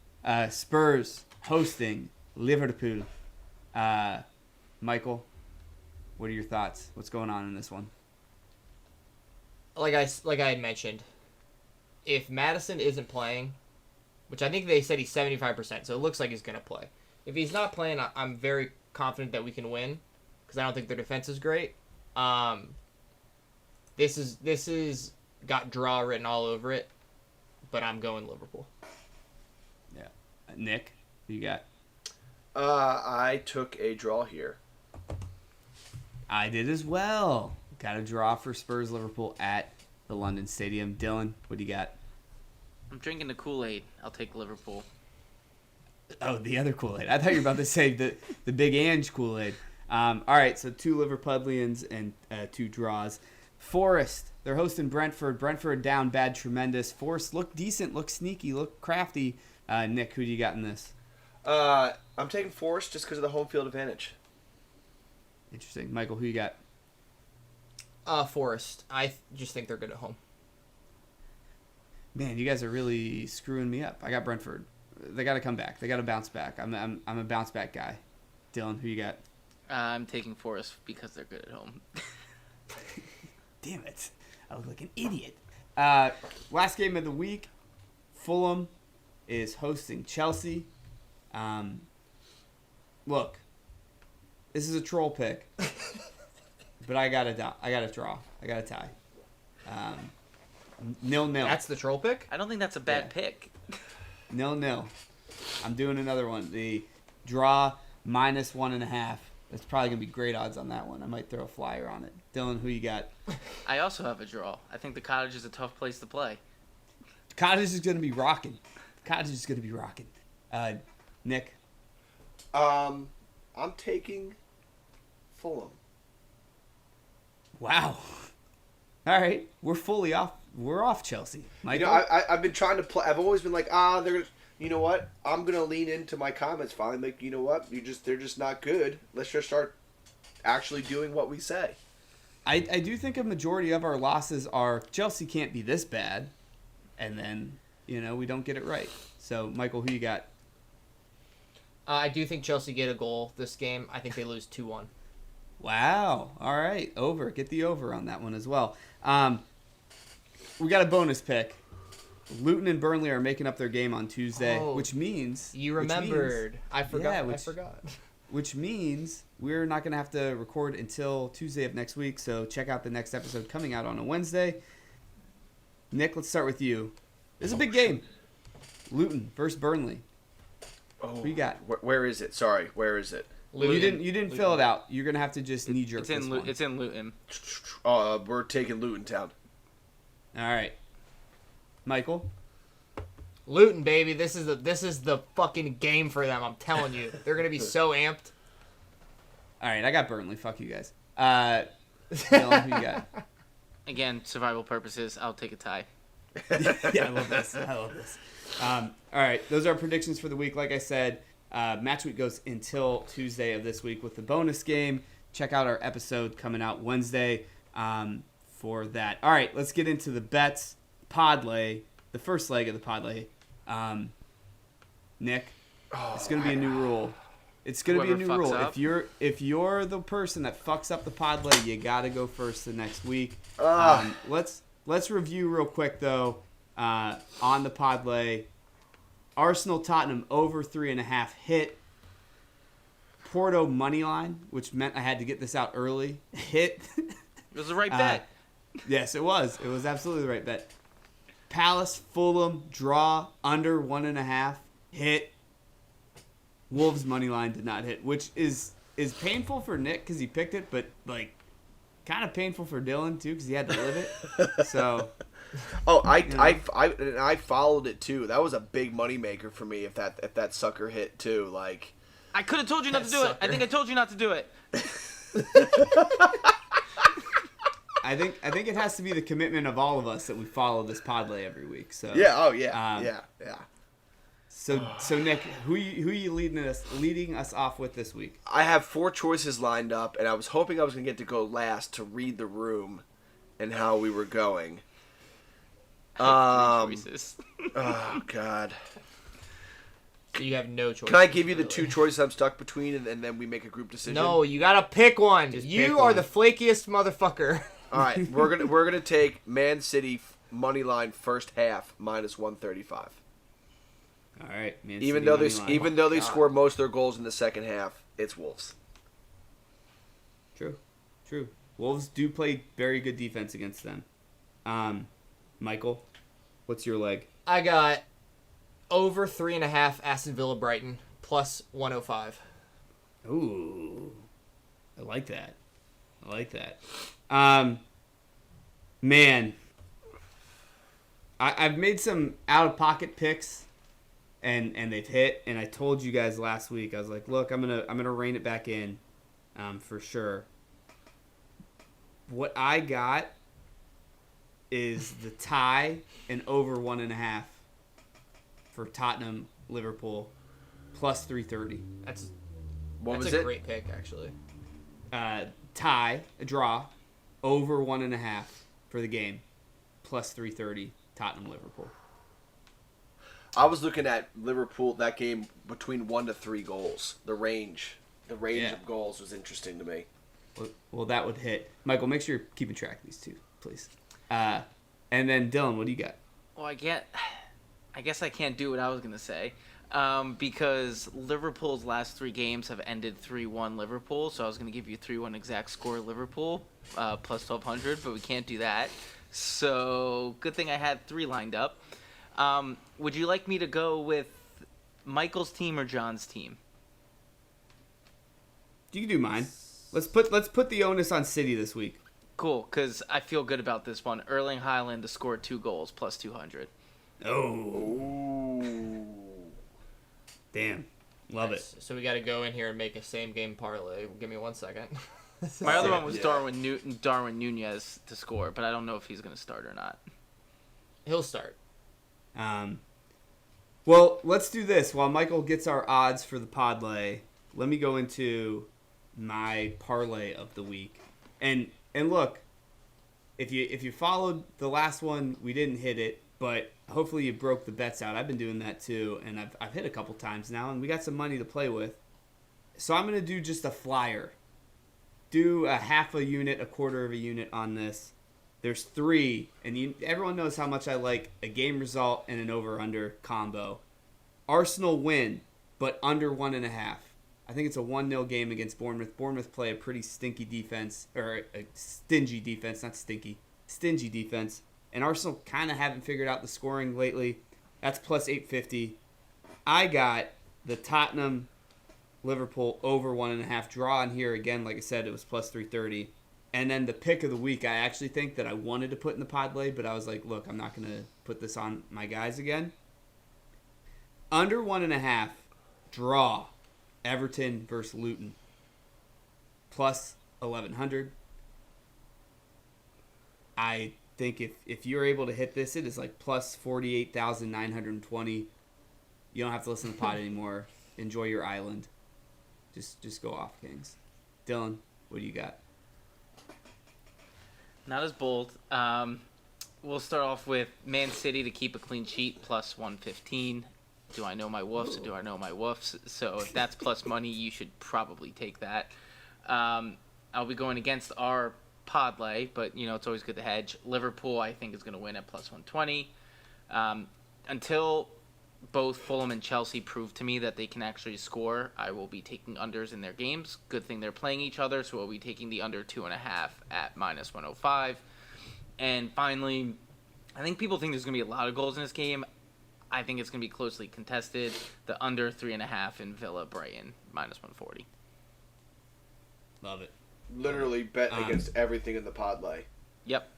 Spurs hosting Liverpool. Michael, what are your thoughts? What's going on in this one? Like I had mentioned, if Madison isn't playing, which I think they said he's 75%, so it looks like he's going to play. If he's not playing, I'm very confident that we can win because I don't think their defense is great. This is got draw written all over it, but I'm going Liverpool. Yeah. Nick, who you got? I took a draw here. I did as well. Got a draw for Spurs Liverpool at the London Stadium. Dylan, what do you got? I'm drinking the Kool-Aid. I'll take Liverpool. Oh, the other Kool-Aid. I thought you were about to say the Big Ange Kool-Aid. All right, so 2 Liverpudlians and 2 draws. Forest, they're hosting Brentford. Brentford down bad, tremendous. Forest look decent, look sneaky, look crafty. Nick, who do you got in this? I'm taking Forest just because of the home field advantage. Interesting. Michael, who you got? Forest. I just think they're good at home. Man, you guys are really screwing me up. I got Brentford. They got to come back. They got to bounce back. I'm a bounce back guy. Dylan, who you got? I'm taking Forest because they're good at home. Damn it. I look like an idiot. Last game of the week, Fulham is hosting Chelsea. Look, this is a troll pick, but I got a draw. I got a tie. 0-0. That's the troll pick? I don't think that's a bad pick. 0-0. I'm doing another one. The draw -1.5. That's probably going to be great odds on that one. I might throw a flyer on it. Dylan, who you got? I also have a draw. I think the Cottage is a tough place to play. Cottage is going to be rocking. Nick? I'm taking Fulham. Wow. All right, we're fully off. We're off Chelsea. Michael? I've been trying to play. I've always been like, they're. You know what? I'm gonna lean into my comments finally. Like, you know what? They're just not good. Let's just start actually doing what we say. I do think a majority of our losses are Chelsea can't be this bad, and then we don't get it right. So, Michael, who you got? I do think Chelsea get a goal this game. I think they lose 2-1. Wow. All right. Over. Get the over on that one as well. We got a bonus pick. Luton and Burnley are making up their game on Tuesday, which means... You remembered. I forgot. Yeah, I forgot. Which means we're not going to have to record until Tuesday of next week, so check out the next episode coming out on a Wednesday. Nick, let's start with you. This is a big game. Luton versus Burnley. Who you got? Where is it? Sorry, where is it? Luton. You didn't fill it out. You're going to have to just knee-jerk it's in this one. It's in Luton. We're taking Luton Town. All right. Michael? Luton, baby. This is the fucking game for them. I'm telling you. They're going to be so amped. All right, I got Burnley. Fuck you guys. Dylan, who you got? Again, survival purposes, I'll take a tie. Yeah, I love this. All right, those are our predictions for the week. Like I said, match week goes until Tuesday of this week with the bonus game. Check out our episode coming out Wednesday for that. All right, let's get into the bets. Podlay, the first leg of the Podlay. Nick, it's going to be a new rule. It's going to be a new rule. Up. If you're the person that fucks up the Podlay, you got to go first the next week. Let's review real quick though on the Podlay. Arsenal Tottenham over 3.5 hit. Porto money line, which meant I had to get this out early. Hit. It was the right bet. Yes, it was. It was absolutely the right bet. Palace, Fulham, draw, under 1.5, hit. Wolves money line did not hit, which is painful for Nick because he picked it, but kind of painful for Dylan too because he had to live it. So. I followed it too. That was a big money maker for me if that sucker hit too. Like, I could have told you not to do it. I think I told you not to do it. I think it has to be the commitment of all of us that we follow this Podlay every week. So yeah, yeah. So Nick, who are you leading us off with this week? I have 4 choices lined up, and I was hoping I was gonna get to go last to read the room and how we were going. 3 choices. Oh God. So you have no choice. Can I give you the 2 choices I'm stuck between, and then we make a group decision? No, you gotta pick one. Just you pick are one. the flakiest motherfucker. All right, we're gonna take Man City money line first half minus 135. All right, Man Even City though money line. they score most of their goals in the second half, it's Wolves. True. Wolves do play very good defense against them. Michael, what's your leg? I got over 3.5 Aston Villa Brighton plus 105. Ooh, I like that. Man, I've made some out of pocket picks, and they've hit. And I told you guys last week, I was like, look, I'm gonna rein it back in, for sure. What I got is the tie and over 1.5 for Tottenham Liverpool plus 330. That's What a great pick, actually. Tie, a draw, over 1.5 for the game, plus 330 Tottenham Liverpool. I was looking at Liverpool, that game between 1 to 3 goals. The range of goals was interesting to me. Well, that would hit. Michael, make sure you're keeping track of these 2, please. And then Dylan, what do you got? Well, I guess I can't do what I was gonna say, because Liverpool's last 3 games have ended 3-1 Liverpool. So I was gonna give you 3-1 exact score Liverpool, plus 1200, but we can't do that. So good thing I had 3 lined up. Would you like me to go with Michael's team or John's team? You can do mine. Let's put the onus on City this week. Cool, because I feel good about this one. Erling Haaland to score 2 goals, plus 200. Oh. Damn. Love it. So we got to go in here and make a same game parlay. Give me 1 second. My other one was Darwin Nunez to score, but I don't know if he's going to start or not. He'll start. Well, let's do this. While Michael gets our odds for the parlay, let me go into my parlay of the week. And look, if you followed the last one, we didn't hit it, but hopefully you broke the bets out. I've been doing that too, and I've hit a couple times now, and we got some money to play with. So I'm going to do just a flyer. Do a half a unit, a quarter of a unit on this. There's 3, and everyone knows how much I like a game result and an over-under combo. Arsenal win, but under 1.5. I think it's a 1-0 game against Bournemouth. Bournemouth play a pretty stinky defense, or a stingy defense, not stinky, stingy defense. And Arsenal kind of haven't figured out the scoring lately. That's plus 850. I got the Tottenham Liverpool over 1.5 draw in here again. Like I said, it was plus 330. And then the pick of the week, I actually think that I wanted to put in the parlay, but I was like, look, I'm not going to put this on my guys again. Under 1.5 draw, Everton versus Luton, plus 1,100. I think if you're able to hit this, it is like plus 48,920. You don't have to listen to the pod anymore. Enjoy your island. Just go off, Kings. Dylan, what do you got? Not as bold. We'll start off with Man City to keep a clean sheet, plus 115. Do I know my woofs or do I know my woofs? So if that's plus money, you should probably take that. I'll be going against our parlay, but it's always good to hedge. Liverpool, I think, is going to win at plus 120. Until both Fulham and Chelsea prove to me that they can actually score, I will be taking unders in their games. Good thing they're playing each other, so we'll be taking the under 2.5 at minus 105. And finally, I think people think there's going to be a lot of goals in this game. I think it's going to be closely contested. The under 3.5 in Villa Brighton, minus 140. Love it. Literally bet against everything in the parlay. Yep.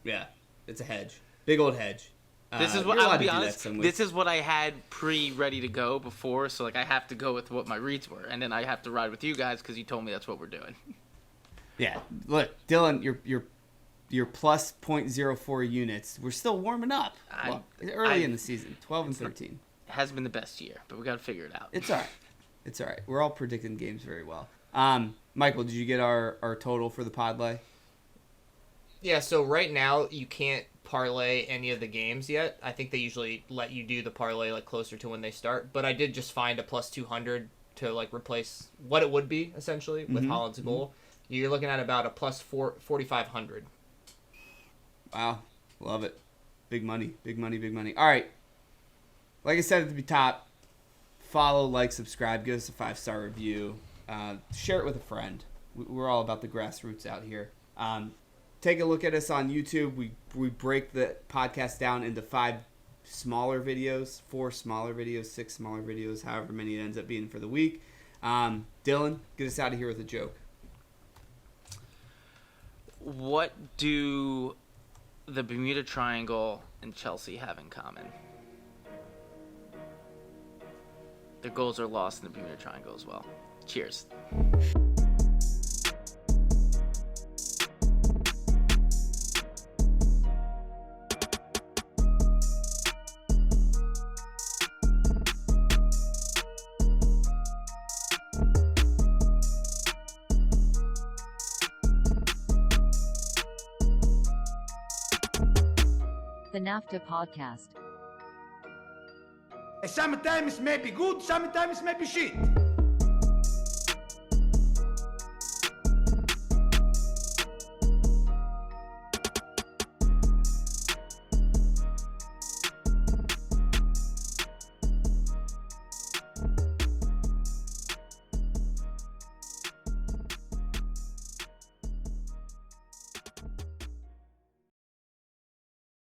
Yeah, it's a hedge. Big old hedge. This is what I'll be honest. This is what I had ready to go before, so I have to go with what my reads were, and then I have to ride with you guys because you told me that's what we're doing. Yeah, look, Dylan, you're plus 0.04 units. We're still warming up. Early in the season, 12 and 13. It has been the best year, but we got to figure it out. It's all right. It's all right. We're all predicting games very well. Michael, did you get our total for the parlay? Yeah. So right now you can't parlay any of the games yet. I think they usually let you do the parlay closer to when they start, but I did just find a plus 200 to replace what it would be essentially with Haaland's goal. You're looking at about a plus 4,500. Wow, love it. Big money. All right, like I said at the top, follow, like, subscribe, give us a 5-star review, share it with a friend. We're all about the grassroots out here. Take a look at us on YouTube. We break the podcast down into 5 smaller videos, 4 smaller videos, 6 smaller videos, however many it ends up being for the week. Dylan, get us out of here with a joke. What do the Bermuda Triangle and Chelsea have in common? Their goals are lost in the Bermuda Triangle as well. Cheers. The NAFTAA Podcast. Sometimes maybe good, sometimes maybe shit.